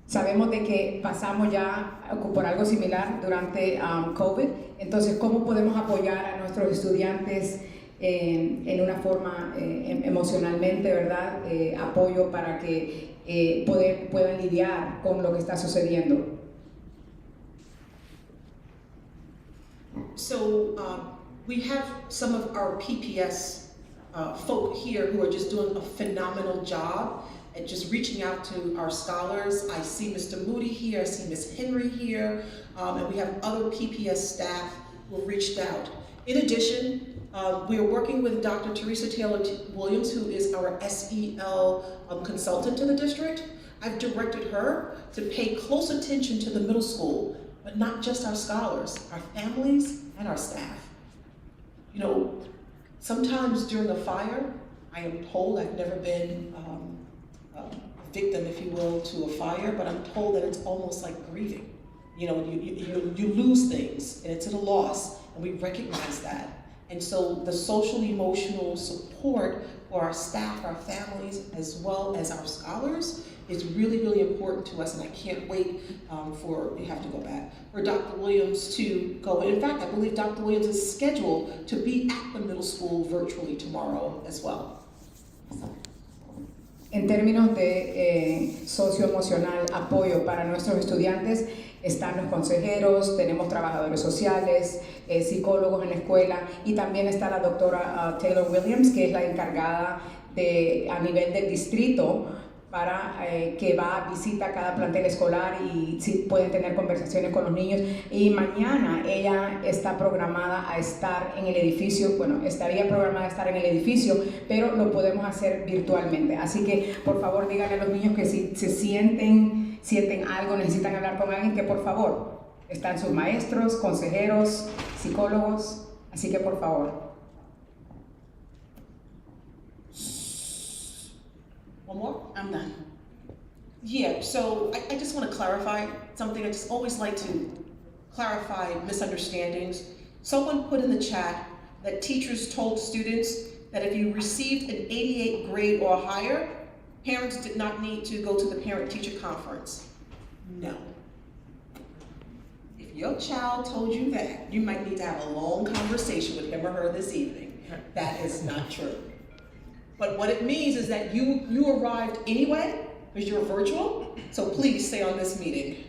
Sabemos de que pasamos ya por algo similar durante COVID, entonces ¿cómo podemos apoyar a nuestros estudiantes en una forma emocionalmente, ¿verdad? Apoyo para que puedan lidiar con lo que está sucediendo. So we have some of our PPS folk here who are just doing a phenomenal job at just reaching out to our scholars. I see Mr. Moody here, I see Ms. Henry here, and we have other PPS staff who have reached out. In addition, we are working with Dr. Teresa Taylor-Williams, who is our SEL consultant to the district. I've directed her to pay close attention to the middle school, but not just our scholars, our families and our staff. Sometimes during a fire, I am told, I've never been a victim, if you will, to a fire, but I'm told that it's almost like grieving. You lose things, and it's a loss, and we recognize that. And so the social emotional support for our staff, our families, as well as our scholars is really, really important to us, and I can't wait you have to go back, for Dr. Williams to go. In fact, I believe Dr. Williams is scheduled to be at the middle school virtually tomorrow as well. En términos de socioemocional, apoyo para nuestros estudiantes, están los consejeros, tenemos trabajadores sociales, psicólogos en la escuela, y también está la doctora Taylor Williams, que es la encargada a nivel del distrito para que va a visita cada plantel escolar y si pueden tener conversaciones con los niños. Y mañana ella está programada a estar en el edificio, estaría programada a estar en el edificio, pero lo podemos hacer virtualmente. Así que por favor díganle a los niños que si se sienten algo, necesitan hablar con alguien, que por favor, están sus maestros, consejeros, psicólogos, así que por favor. One more? I'm done. Yeah, so I just want to clarify something. I just always like to clarify misunderstandings. Someone put in the chat that teachers told students that if you received an 88 grade or higher, parents did not need to go to the parent-teacher conference. No. If your child told you that, you might need to have a long conversation with him or her this evening. That is not true. But what it means is that you arrived anyway, because you're virtual, so please stay on this meeting.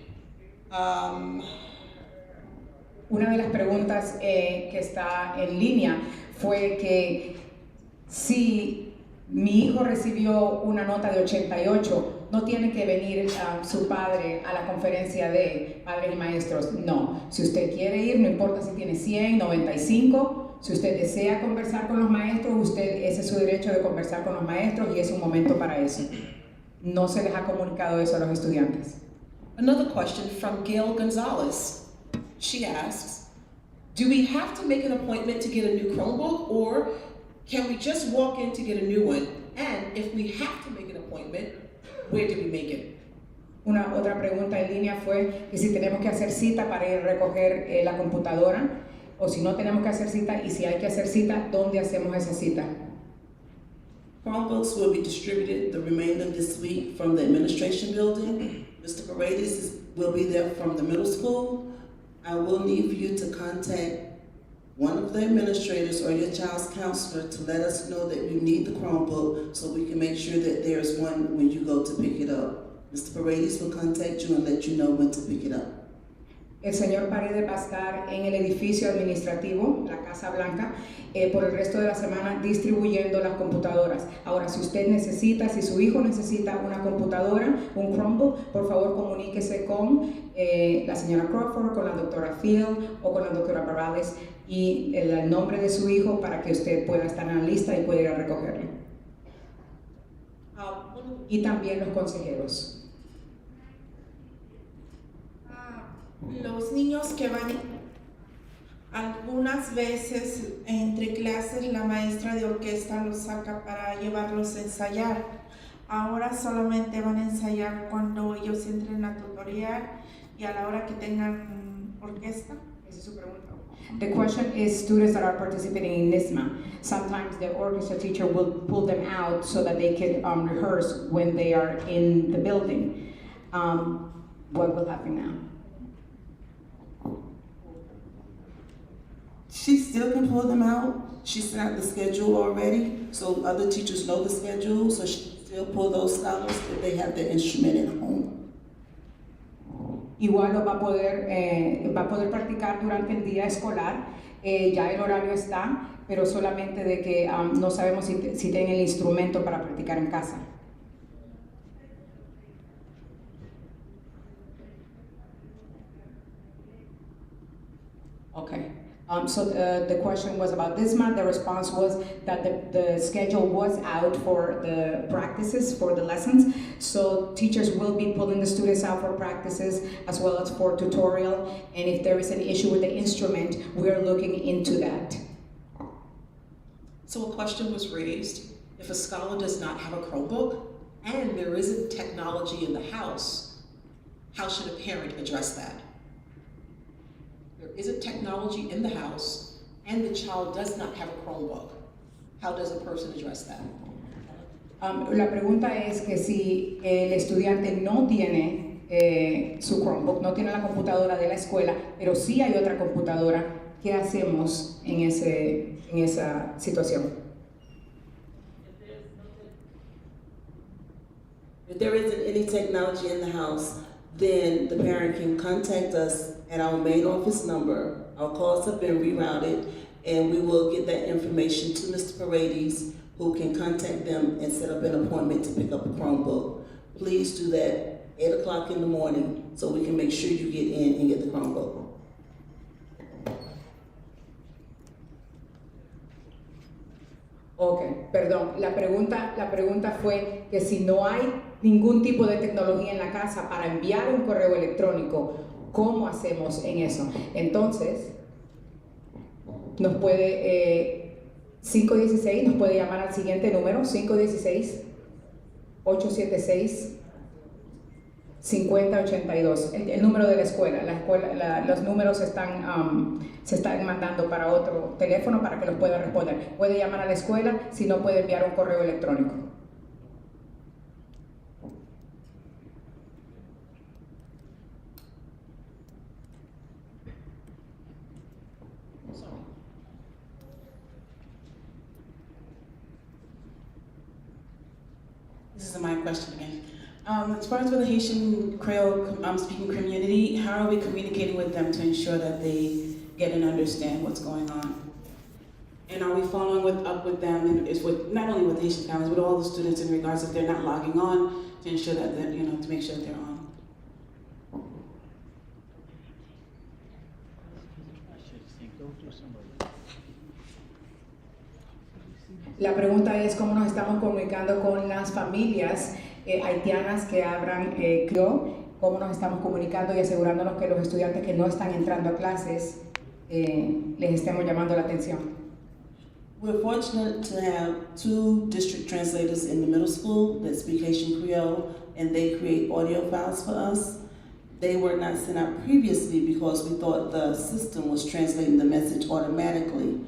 Una de las preguntas que está en línea fue que si mi hijo recibió una nota de 88, no tiene que venir su padre a la conferencia de padres y maestros. No, si usted quiere ir, no importa si tiene 100, 95, si usted desea conversar con los maestros, ese es su derecho de conversar con los maestros y es un momento para eso. No se les ha comunicado eso a los estudiantes. Another question from Gail Gonzalez. She asks, do we have to make an appointment to get a new Chromebook, or can we just walk in to get a new one? And if we have to make an appointment, where do we make it? Una otra pregunta en línea fue que si tenemos que hacer cita para ir a recoger la computadora, o si no tenemos que hacer cita, y si hay que hacer cita, ¿dónde hacemos esa cita? Chromebooks will be distributed the remainder of this week from the administration building. Mr. Paredes will be there from the middle school. I will need for you to contact one of the administrators or your child's counselor to let us know that you need the Chromebook so we can make sure that there's one when you go to pick it up. Mr. Paredes will contact you and let you know when to pick it up. El señor Paredes va a estar en el edificio administrativo, la Casa Blanca, por el resto de la semana distribuyendo las computadoras. Ahora, si usted necesita, si su hijo necesita una computadora, un Chromebook, por favor comuníquese con la señora Crawford, con la doctora Field o con la doctora Paredes y el nombre de su hijo para que usted pueda estar en la lista y pueda ir a recogerlo. Y también los consejeros. Los niños que van, algunas veces entre clases la maestra de orquesta los saca para llevarlos a ensayar. Ahora solamente van a ensayar cuando ellos entren a tutorial y a la hora que tengan orquesta. Esa es su pregunta. The question is students that are participating in NISMA. Sometimes the orchestra teacher will pull them out so that they can rehearse when they are in the building. What will happen now? She still can pull them out. She sent out the schedule already, so other teachers know the schedule, so she can still pull those scholars if they have the instrument at home. Igual lo va a poder practicar durante el día escolar. Ya el horario está, pero solamente de que no sabemos si tienen el instrumento para practicar en casa. Okay. So the question was about this month. The response was that the schedule was out for the practices, for the lessons. So teachers will be pulling the students out for practices as well as for tutorial. And if there is an issue with the instrument, we are looking into that. So a question was raised, if a scholar does not have a Chromebook and there isn't technology in the house, how should a parent address that? There isn't technology in the house, and the child does not have a Chromebook, how does a person address that? La pregunta es que si el estudiante no tiene su Chromebook, no tiene la computadora de la escuela, pero sí hay otra computadora, ¿qué hacemos en esa situación? If there isn't any technology in the house, then the parent can contact us at our main office number. Our calls have been rerouted, and we will get that information to Mr. Paredes, who can contact them and set up an appointment to pick up a Chromebook. Please do that 8 o'clock in the morning so we can make sure you get in and get the Chromebook. Ok, perdón, la pregunta fue que si no hay ningún tipo de tecnología en la casa para enviar un correo electrónico, ¿cómo hacemos en eso? Entonces, nos puede 516, nos puede llamar al siguiente número, 516-876-5082, el número de la escuela. Los números se están mandando para otro teléfono para que los pueda responder. Puede llamar a la escuela, si no puede enviar un correo electrónico. This is my question again. As far as with the Haitian Creole speaking community, how are we communicating with them to ensure that they get and understand what's going on? And are we following up with them, and with not only with Haitian families, but all the students in regards if they're not logging on, to ensure that they're, to make sure that they're on? La pregunta es cómo nos estamos comunicando con las familias haitianas que hablan creole, cómo nos estamos comunicando y asegurándonos que los estudiantes que no están entrando a clases les estemos llamando la atención. We're fortunate to have 2 district translators in the middle school that speak Haitian Creole, and they create audio files for us. They were not sent out previously because we thought the system was translating the message automatically.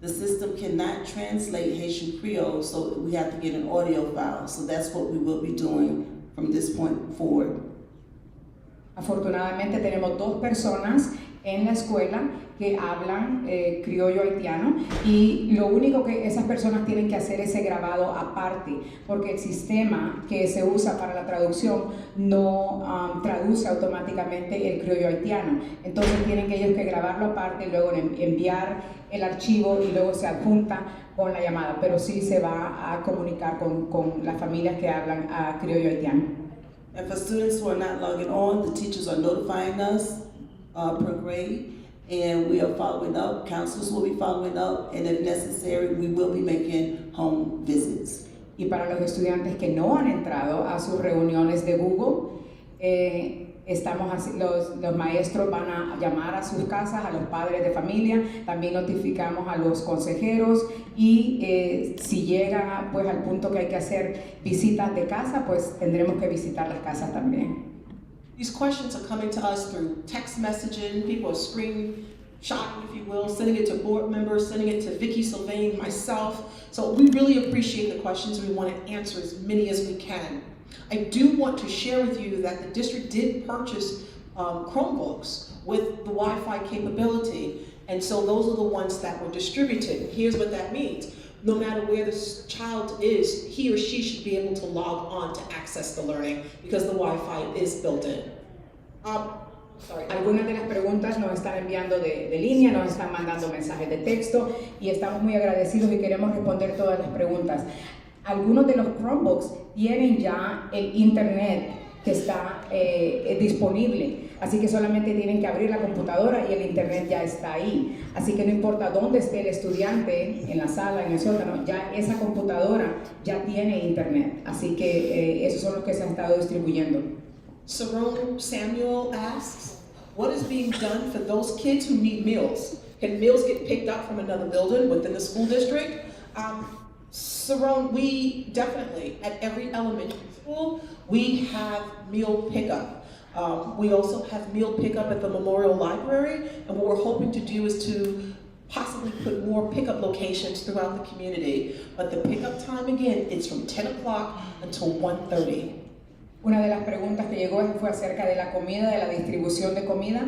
The system cannot translate Haitian Creole, so we have to get an audio file. So that's what we will be doing from this point forward. Afortunadamente tenemos 2 personas en la escuela que hablan criollo haitiano, y lo único que esas personas tienen que hacer es ese grabado aparte, porque el sistema que se usa para la traducción no traduce automáticamente el criollo haitiano. Entonces tienen que ellos que grabarlo aparte y luego enviar el archivo y luego se adjunta con la llamada, pero sí se va a comunicar con las familias que hablan criollo haitiano. And for students who are not logging on, the teachers are notifying us per grade, and we are following up. Counselors will be following up, and if necessary, we will be making home visits. Y para los estudiantes que no han entrado a sus reuniones de Google, los maestros van a llamar a sus casas, a los padres de familia, también notificamos a los consejeros, y si llega pues al punto que hay que hacer visitas de casa, pues tendremos que visitar las casas también. These questions are coming to us through text messaging. People are screenshotting, if you will, sending it to board members, sending it to Vicky Sylvain, myself. So we really appreciate the questions. We want to answer as many as we can. I do want to share with you that the district did purchase Chromebooks with the Wi-Fi capability, and so those are the ones that were distributed. Here's what that means. No matter where the child is, he or she should be able to log on to access the learning because the Wi-Fi is built in. Algunas de las preguntas nos están enviando de línea, nos están mandando mensajes de texto, y estamos muy agradecidos y queremos responder todas las preguntas. Algunos de los Chromebooks tienen ya el internet que está disponible, así que solamente tienen que abrir la computadora y el internet ya está ahí. Así que no importa dónde esté el estudiante, en la sala, en el sótano, ya esa computadora ya tiene internet. Así que esos son los que se han estado distribuyendo. Sarone Samuel asks, what is being done for those kids who need meals? Can meals get picked up from another building within the school district? Sarone, we definitely, at every elementary school, we have meal pickup. We also have meal pickup at the Memorial Library, and what we're hoping to do is to possibly put more pickup locations throughout the community. But the pickup time, again, is from 10 o'clock until 1:30. Una de las preguntas que llegó fue acerca de la comida, de la distribución de comida.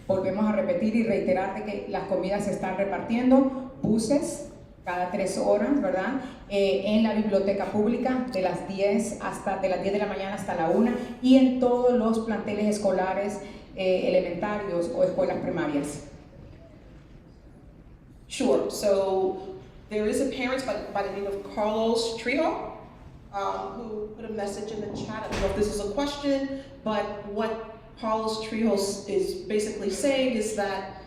Volvemos a repetir y reiterar de que las comidas se están repartiendo, buses cada 3 horas, ¿verdad? En la biblioteca pública de las 10 de la mañana hasta la 1 y en todos los planteles escolares elementarios o escuelas primarias. Sure, so there is a parent by the name of Carlos Trejo who put a message in the chat. I don't know if this is a question, but what Carlos Trejo is basically saying is that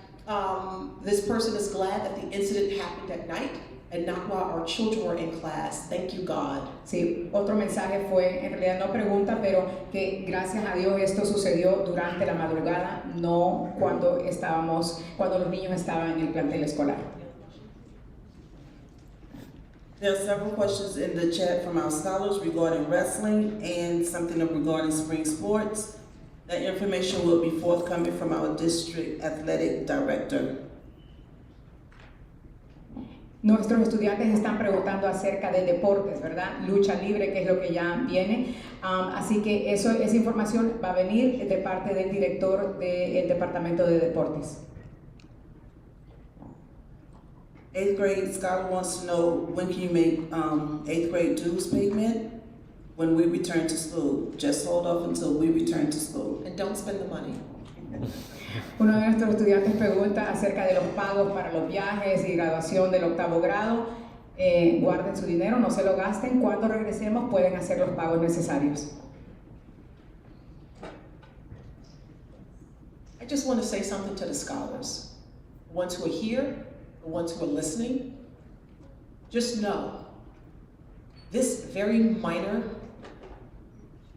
this person is glad that the incident happened at night and not while our children were in class. Thank you, God. Sí, otro mensaje fue, en realidad no pregunta, pero que gracias a Dios esto sucedió durante la madrugada, no cuando los niños estaban en el plantel escolar. There are several questions in the chat from our scholars regarding wrestling and something regarding spring sports. That information will be forthcoming from our district athletic director. Nuestros estudiantes están preguntando acerca de deportes, ¿verdad? Lucha libre, que es lo que ya viene. Así que esa información va a venir de parte del director del Departamento de Deportes. 8th grade scholar wants to know when can you make 8th grade dues payment when we return to school. Just hold off until we return to school. And don't spend the money. Uno de nuestros estudiantes pregunta acerca de los pagos para los viajes y graduación del 8º grado. Guarden su dinero, no se lo gasten. Cuando regresemos pueden hacer los pagos necesarios. I just want to say something to the scholars, the ones who are here, the ones who are listening. Just know, this very minor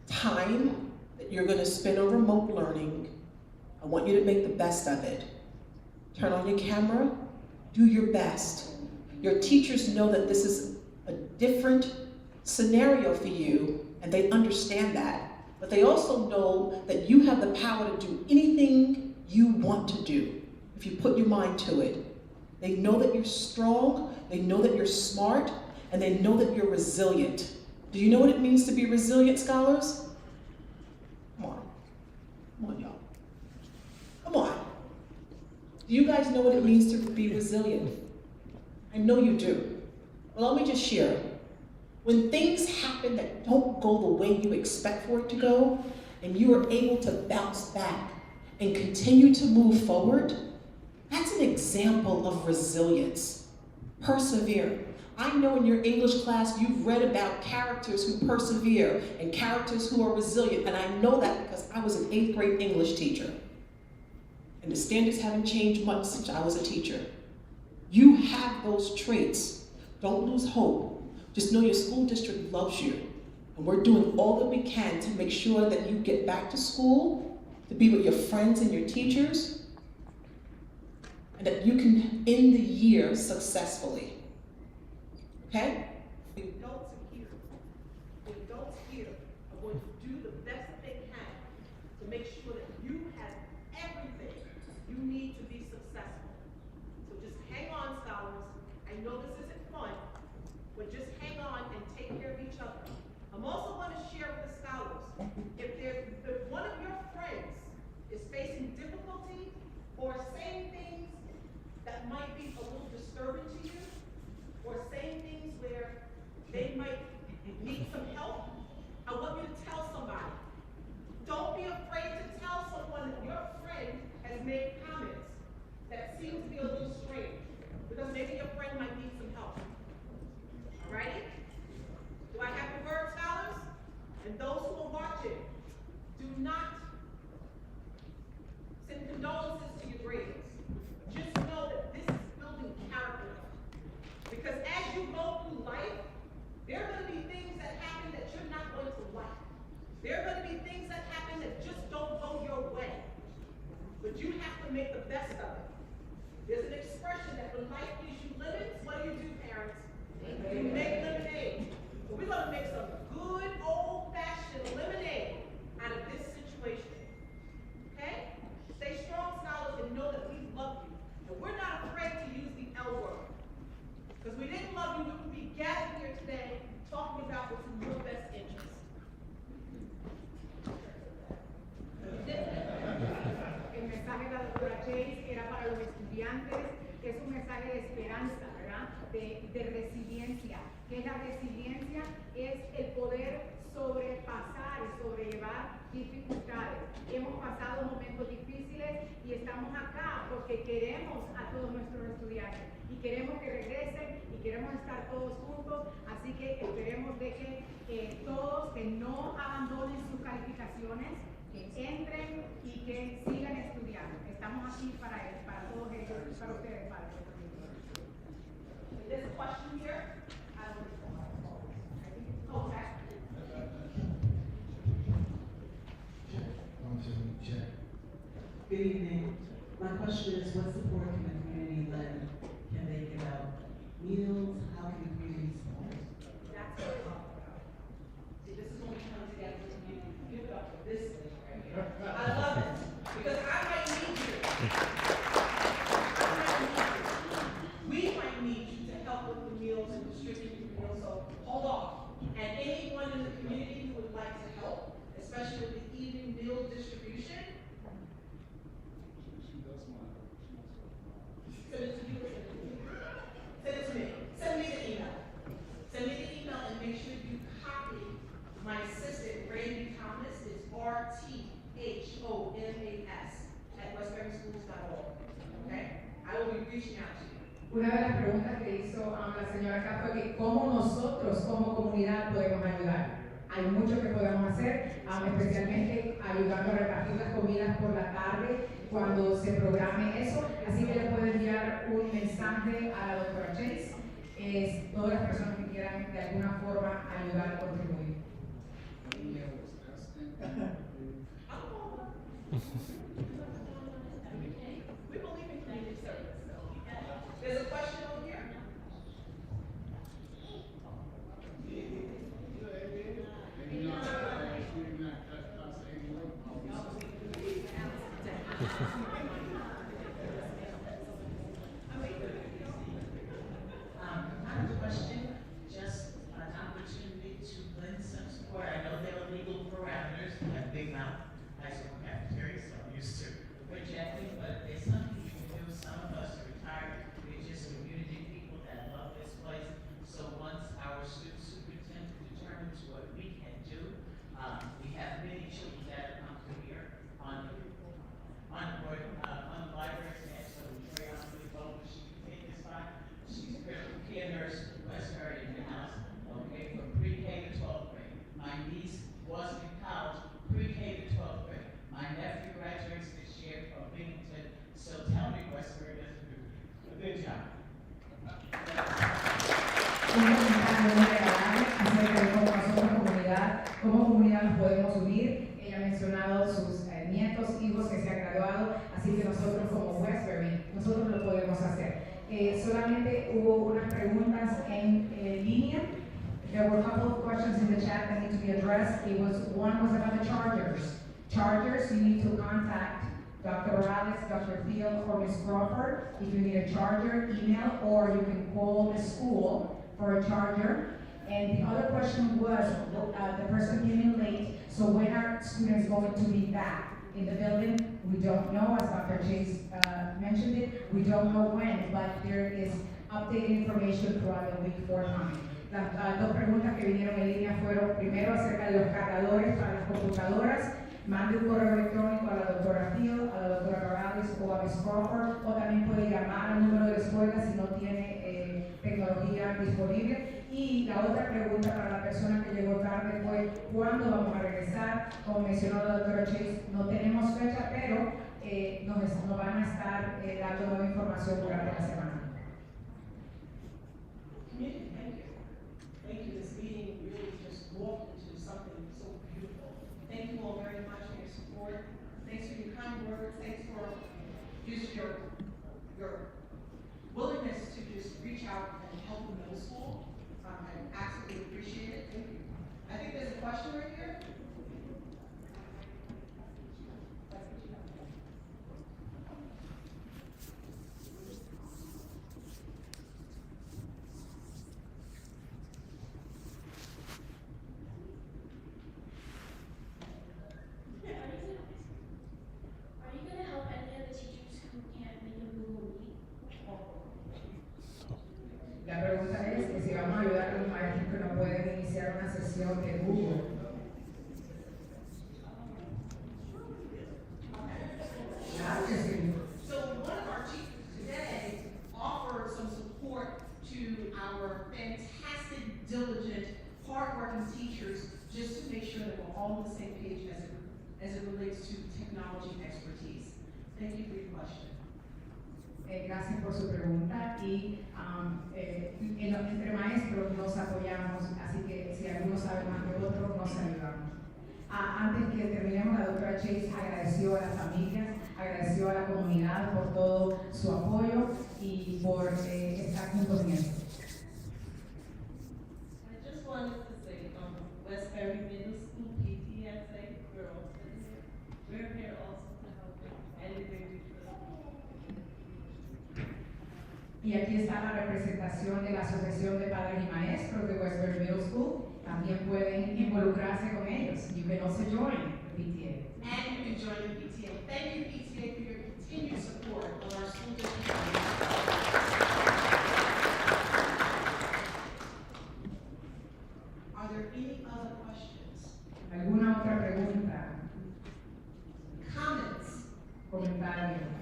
time that you're going to spend on remote learning, I want you to make the best of it. Turn on your camera, do your best. Your teachers know that this is a different scenario for you, and they understand that. But they also know that you have the power to do anything you want to do if you put your mind to it. They know that you're strong, they know that you're smart, and they know that you're resilient. Do you know what it means to be resilient, scholars? Come on, y'all. Come on. Do you guys know what it means to be resilient? I know you do. Well, let me just share. When things happen that don't go the way you expect for it to go, and you are able to bounce back and continue to move forward, that's an example of resilience. Persevere. I know in your English class you've read about characters who persevere and characters who are resilient, and I know that because I was an 8th grade English teacher. And the standards haven't changed much since I was a teacher. You have those traits. Don't lose hope. Just know your school district loves you. And we're doing all that we can to make sure that you get back to school, to be with your friends and your teachers, and that you can end the year successfully. Okay? The adults are here. The adults here are going to do the best that they can to make sure that you have everything you need to be successful. So just hang on, scholars. I know this isn't fun, but just hang on and take care of each other. I'm also going to share with the scholars, if one of your friends is facing difficulty or saying things that might be a little disturbing to you, or saying things where they might need some help, I want you to tell somebody. Don't be afraid to tell someone that your friend has made comments that seem to be a little strange, because maybe your friend might need some help. Alrighty? Do I have your word, scholars? And those who are watching, do not send condolences to your grades. Just know that this is building character. Because as you go through life, there are going to be things that happen that you're not going to like. There are going to be things that happen that just don't go your way. But you have to make the best of it. There's an expression that when life gives you lemons, what do, parents? You make lemonade. So we're going to make some good old-fashioned lemonade out of this situation. Okay? Stay strong, scholars, and know that we love you. And we're not afraid to use the Chase era para los estudiantes, que es un mensaje de esperanza, ¿verdad? De resiliencia. ¿Qué es la resiliencia? Es el poder sobrepasar y sobrellevar dificultades. Hemos pasado momentos difíciles y estamos acá porque queremos a todos nuestros estudiantes y queremos que regresen y queremos estar todos juntos, así que esperemos de que todos que no abandonen sus calificaciones, que entren y que sigan estudiando. Estamos aquí para todos ellos, para ustedes, padres. There's a question here. Good evening. My question is, what support can the community lend? Can they give out meals? How can the community support? That's what we're talking about. See, this is when we come together as a community. Give it up for this thing right here. I love it, because I might need you. We might need you to help with the meals and distributing the meals, so hold on. And anyone in the community who would like to help, especially with the evening meal distribution, send it to you. Send it to me. Send me the email. Send me the email and make sure you copy my assistant, Randy Thomas. It's RTHOMAS at westburyschools.org. Okay? I will be reaching out to you. Una de las preguntas que hizo la señora acá fue que cómo nosotros como comunidad podemos ayudar. Hay mucho que podemos hacer, especialmente ayudando a repartir las comidas por la tarde cuando se programe eso. Así que le puedo enviar un mensaje a la doctora Chase, todas las personas que quieran de alguna forma ayudar a contribuir. We believe in community service. There's a question over here. I have a question, just an opportunity to lend some support. I know there are legal parameters, and Big Mouth High School cafeteria, so I'm used to projecting, but there's something you can do. Some of us are retired, we're just community people that love this place. So once our student superintendent determines what we can do, we have many children that come through here on the library stand, so we pray on the phone, she can take this by. She's a critical care nurse, Westbury in the house, okay, from pre-K to 12th grade. My niece was in college, pre-K to 12th grade. My nephew graduates this year from Binghamton, so tell me Westbury doesn't do a good job. Como comunidad nos podemos unir. Ella ha mencionado sus nietos, hijos que se han graduado, así que nosotros como Westbury, nosotros lo podemos hacer. Solamente hubo unas preguntas en línea. There were a couple of questions in the chat that need to be addressed. One was about the chargers. Chargers, you need to contact Dr. Morales, Dr. Field, or Ms. Crawford. If you need a charger, email, or you can call the school for a charger. And the other question was, the person came in late, so when are students going to be back in the building? We don't know, as Dr. Chase mentioned it, we don't know when, but there is updated information throughout the week for time. Las dos preguntas que vinieron en línea fueron primero acerca de los cargadores para las computadoras. Mande un correo electrónico a la doctora Field, a la doctora Morales o a Ms. Crawford, o también puede llamar al número de la escuela si no tiene tecnología disponible. Y la otra pregunta para la persona que llegó tarde fue ¿cuándo vamos a regresar? Como mencionó la doctora Chase, no tenemos fecha, pero nos van a estar dando nueva información durante la semana. Community, thank you. Thank you. This meeting really just walked into something so beautiful. Thank you all very much for your support. Thanks for your kind words. Thanks for just your willingness to just reach out and help the middle school. I absolutely appreciate it. Thank you. I think there's a question right here. Are you going to help any of the teachers who una sesión de Google. Claro que sí. So one of our teachers today offered some support to our fantastic, diligent, hardworking teachers just to make sure that we're all on the same page as it relates to technology expertise. Thank you for your question. Gracias por su pregunta y entre maestros nos apoyamos, así que si alguno sabe más que otro, nos ayudamos. Antes que terminemos, la doctora Chase agradeció a las familias, agradeció a la comunidad por todo su apoyo y por estar juntos en esto. I just wanted to say, Westbury Middle School PTSA girls, we're here also to help with anything we could. Y aquí está la representación de la Asociación de Padres y Maestros de Westbury Middle School. También pueden involucrarse con ellos. You can also join the PTA. And you can join the PTA. Thank you, PTA, for your continued support of our school district. Are there any other questions? ¿Alguna otra pregunta? Comments? Comentario.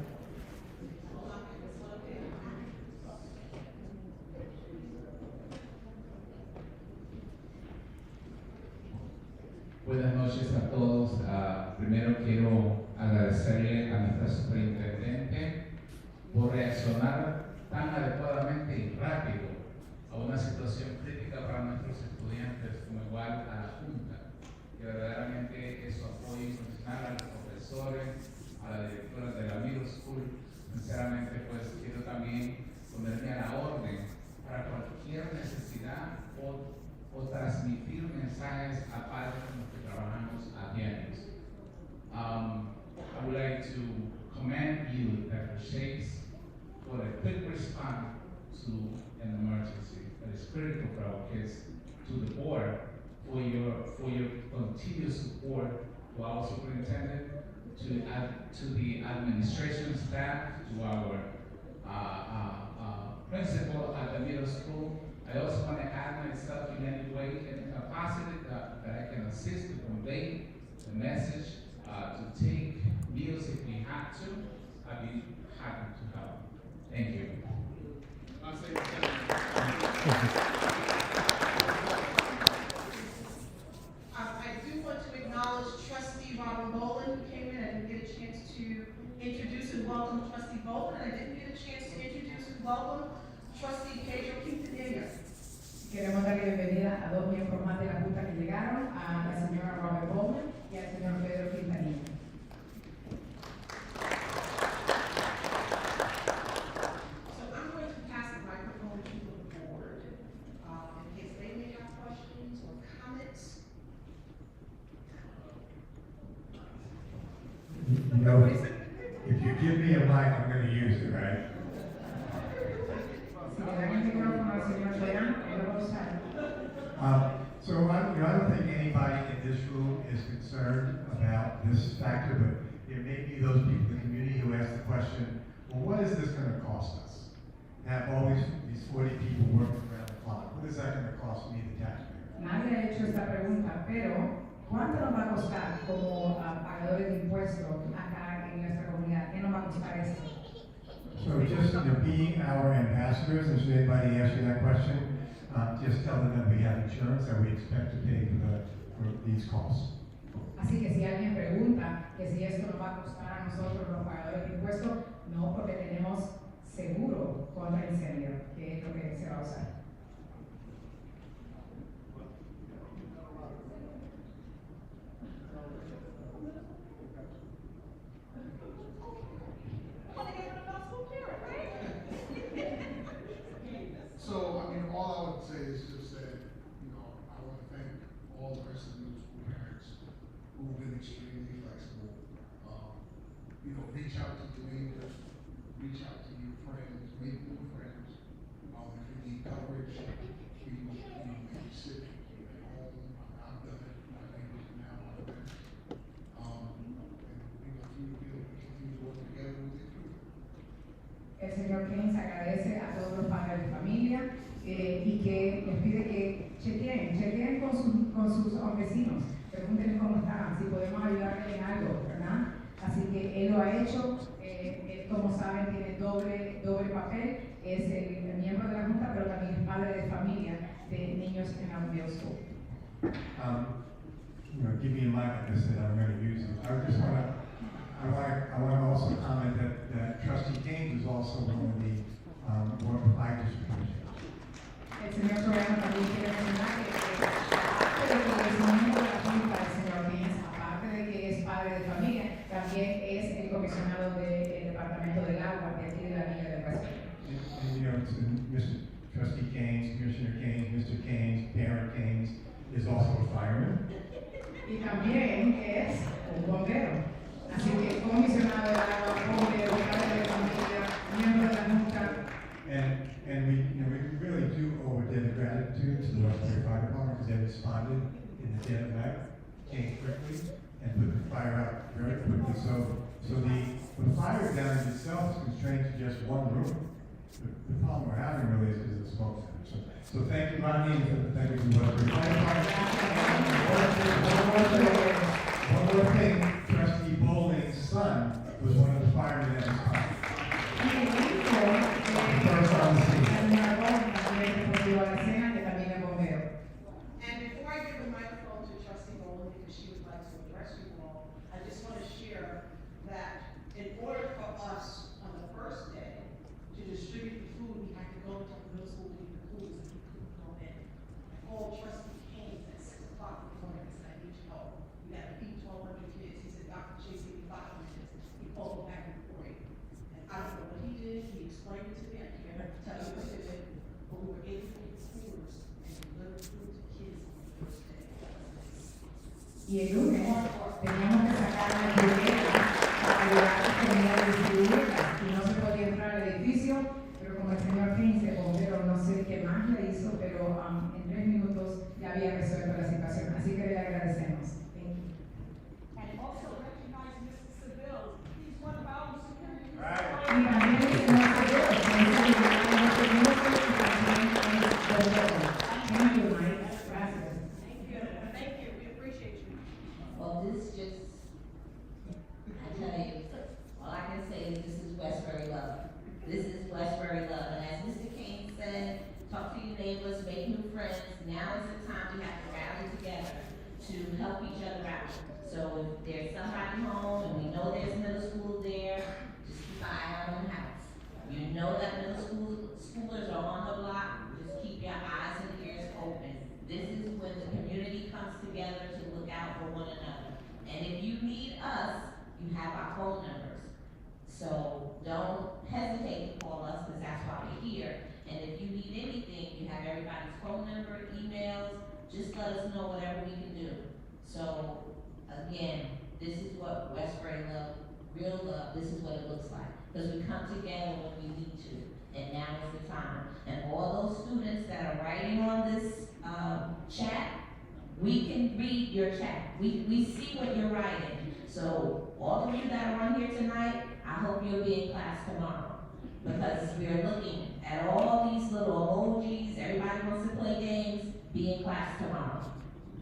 Buenas noches a todos. Primero quiero agradecerle a nuestra superintendente por reaccionar tan adecuadamente y rápido a una situación crítica para nuestros estudiantes, como igual a la Junta, que verdaderamente es su apoyo incondicional a los profesores, a la directora de la middle school. Sinceramente, pues quiero también ponerme a la orden para cualquier necesidad o transmitir mensajes a padres con los que trabajamos a diario. I would like to commend you, Dr. Chase, for a quick response to an emergency that is critical for our kids, to the board for your continued support, to our superintendent, to the administration staff, to our principal at the middle school. I also want to add myself in any way in a capacity that I can assist to convey the message, to take meals if we have to. I'd be happy to help. Thank you. I do want to acknowledge Trustee Robin Boland, who came in. I didn't get a chance to introduce and welcome Trustee Boland. I didn't get a chance to introduce and welcome Trustee Pedro Quintanilla. Queremos darle bienvenida a dos miembros más de la Junta que llegaron, a la señora Robert Bowman y al señor Pedro Quintanilla. So I'm going to pass the microphone to the board in case they may have questions or comments. You know, if you give me a mic, I'm going to use it, right? So I don't think anybody in this room is concerned about this factor, but there may be those people in the community who ask the question, well, what is this going to cost us? To have all these 40 people working around the clock, what is that going to cost me, the taxpayer? Nadie ha hecho esta pregunta, pero ¿cuánto nos va a costar como pagadores de impuestos acá en nuestra comunidad? ¿Qué nos va a costar esto? So just being our ambassadors, and should anybody ask you that question, just tell them that we have insurance that we expect to pay for these costs. Así que si alguien pregunta que si esto nos va a costar a nosotros los pagadores de impuestos, no, porque tenemos seguro contra incendio, que es lo que se va a usar. So, I mean, all I would say is just that, I want to thank all the rest of the middle school parents who've been extremely flexible. Reach out to your neighbors, reach out to your friends, make new friends. If you need coverage, maybe sit at home. I've done it. My neighbors are now my friends. And, we continue to work together with each other. El señor Keynes agradece a todos los padres de familia y que les pide que chequeen con sus somos vecinos, pregúntenle cómo están, si podemos ayudarle en algo, ¿verdad? Así que él lo ha hecho, él, como saben, tiene doble papel, es el miembro de la Junta, pero también es padre de familia de niños en la middle school. Give me a mic, like I said, I'm going to use it. I want to also comment that Trustee Gaines is also one of the board of flag distribution. El señor Soriano también quiere mencionar que aparte de que es miembro de la Junta, el señor Gaines, aparte de que es padre de familia, también es el comisionado del Departamento del Agua de aquí de la Villa de Westbury. And you know, it's Mr. Trustee Gaines, Commissioner Gaines, Mr. Gaines, Parent Gaines is also a fireman. Y también es un bombero. Así que comisionado del agua, bombero, padre de familia, miembro de la Junta. And we really do owe a debt of gratitude to the Westbury Fire Department because they responded in a dead of night, came quickly, and put the fire out very quickly. So the fire damage itself is constrained to just one room. The problem we're having really is because of the smoke center. So thank you, Rodney, and thank you to the Westbury Fire Department. One more thing, Trustee Bowling's son was one of the firemen at his time. First on the scene. And before I give the microphone to Trustee Boland, because she would like to address you all, I just want to share that in order for us on the first day to distribute the food, we had to go to the middle school to eat the food, so we couldn't go in. I called Trustee Haynes at 6 o'clock in the morning and said, I need your help. We got to feed 1,200 kids. He said, Dr. Chase, give me 5 minutes. He called back and forth. And I don't know what he did. He explained it to me. I can't remember tell you what he did. But we were able to get food and deliver food to kids on the first day. Y el lunes teníamos que sacar la libreta para ayudar a las comunidades distribuidas y no se podía entrar al edificio, pero como el señor Haynes, el bombero, no sé qué más le hizo, pero en 3 minutos ya había resuelto la situación, así que le agradecemos. And also recognize Mr. Seville. He's one of our security. Y también el señor Seville, que es el director de nuestro grupo y también es bombero. Thank you, Mike. Gracias. Thank you. We appreciate you. Well, this just, I tell you, all I can say is this is Westbury love. This is Westbury love. And as Mr. King said, talk to your neighbors, make new friends. Now is the time we have to rally together to help each other out. So if there's somebody home and we know there's middle school there, just keep an eye out on the house. You know that middle schoolers are on the block, just keep your eyes and ears open. This is when the community comes together to look out for one another. And if you need us, you have our phone numbers. So don't hesitate to call us because that's why we're here. And if you need anything, you have everybody's phone number, emails, just let us know whatever we can do. So again, this is what Westbury love, real love, this is what it looks like. Because we come together when we need to. And now is the time. And all those students that are writing on this chat, we can read your chat. We see what you're writing. So all of you that are on here tonight, I hope you'll be in class tomorrow. Because we are looking at all these little emojis, everybody wants to play games, be in class tomorrow.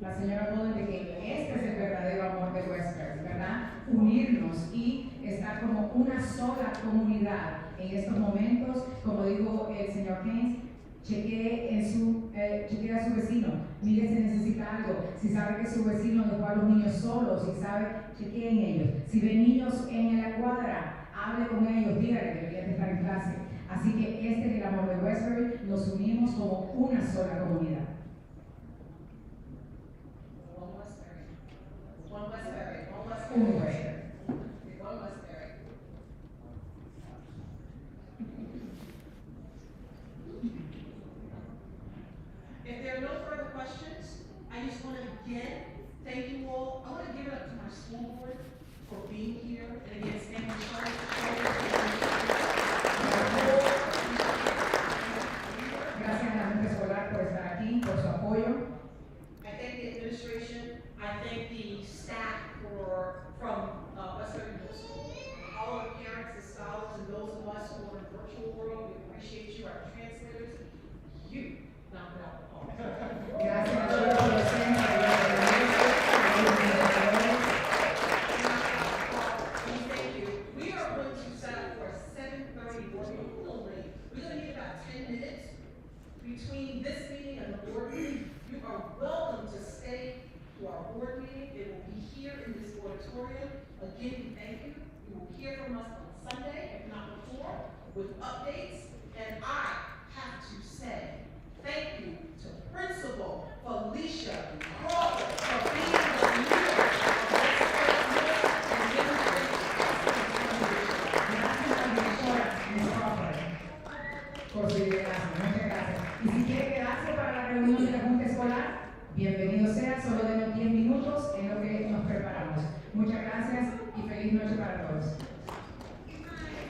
La señora Boden de que este es el verdadero amor de Westbury, ¿verdad? Unirnos y estar como una sola comunidad en estos momentos, como dijo el señor Haynes, chequee a su vecino, mire si necesita algo, si sabe que su vecino dejó a los niños solos, si sabe, chequee en ellos, si ve niños en la cuadra, hable con ellos, dígale que deberían estar en clase. Así que este es el amor de Westbury, nos unimos como una sola comunidad. One Westbury. Un Westbury. One Westbury. If there are no further questions, I just want to again thank you all. I want to give it up to my school board for being here and again standing shoulder to shoulder. Gracias a la Junta Escolar por estar aquí, por su apoyo. I thank the administration. I thank the staff from between this meeting and the board meeting, you are welcome to stay to our board meeting. It will be here in this auditorium. Again, we thank you. You will hear from us on Sunday, if not before, with updates. And I have to say thank you to Principal Felicia Crawford.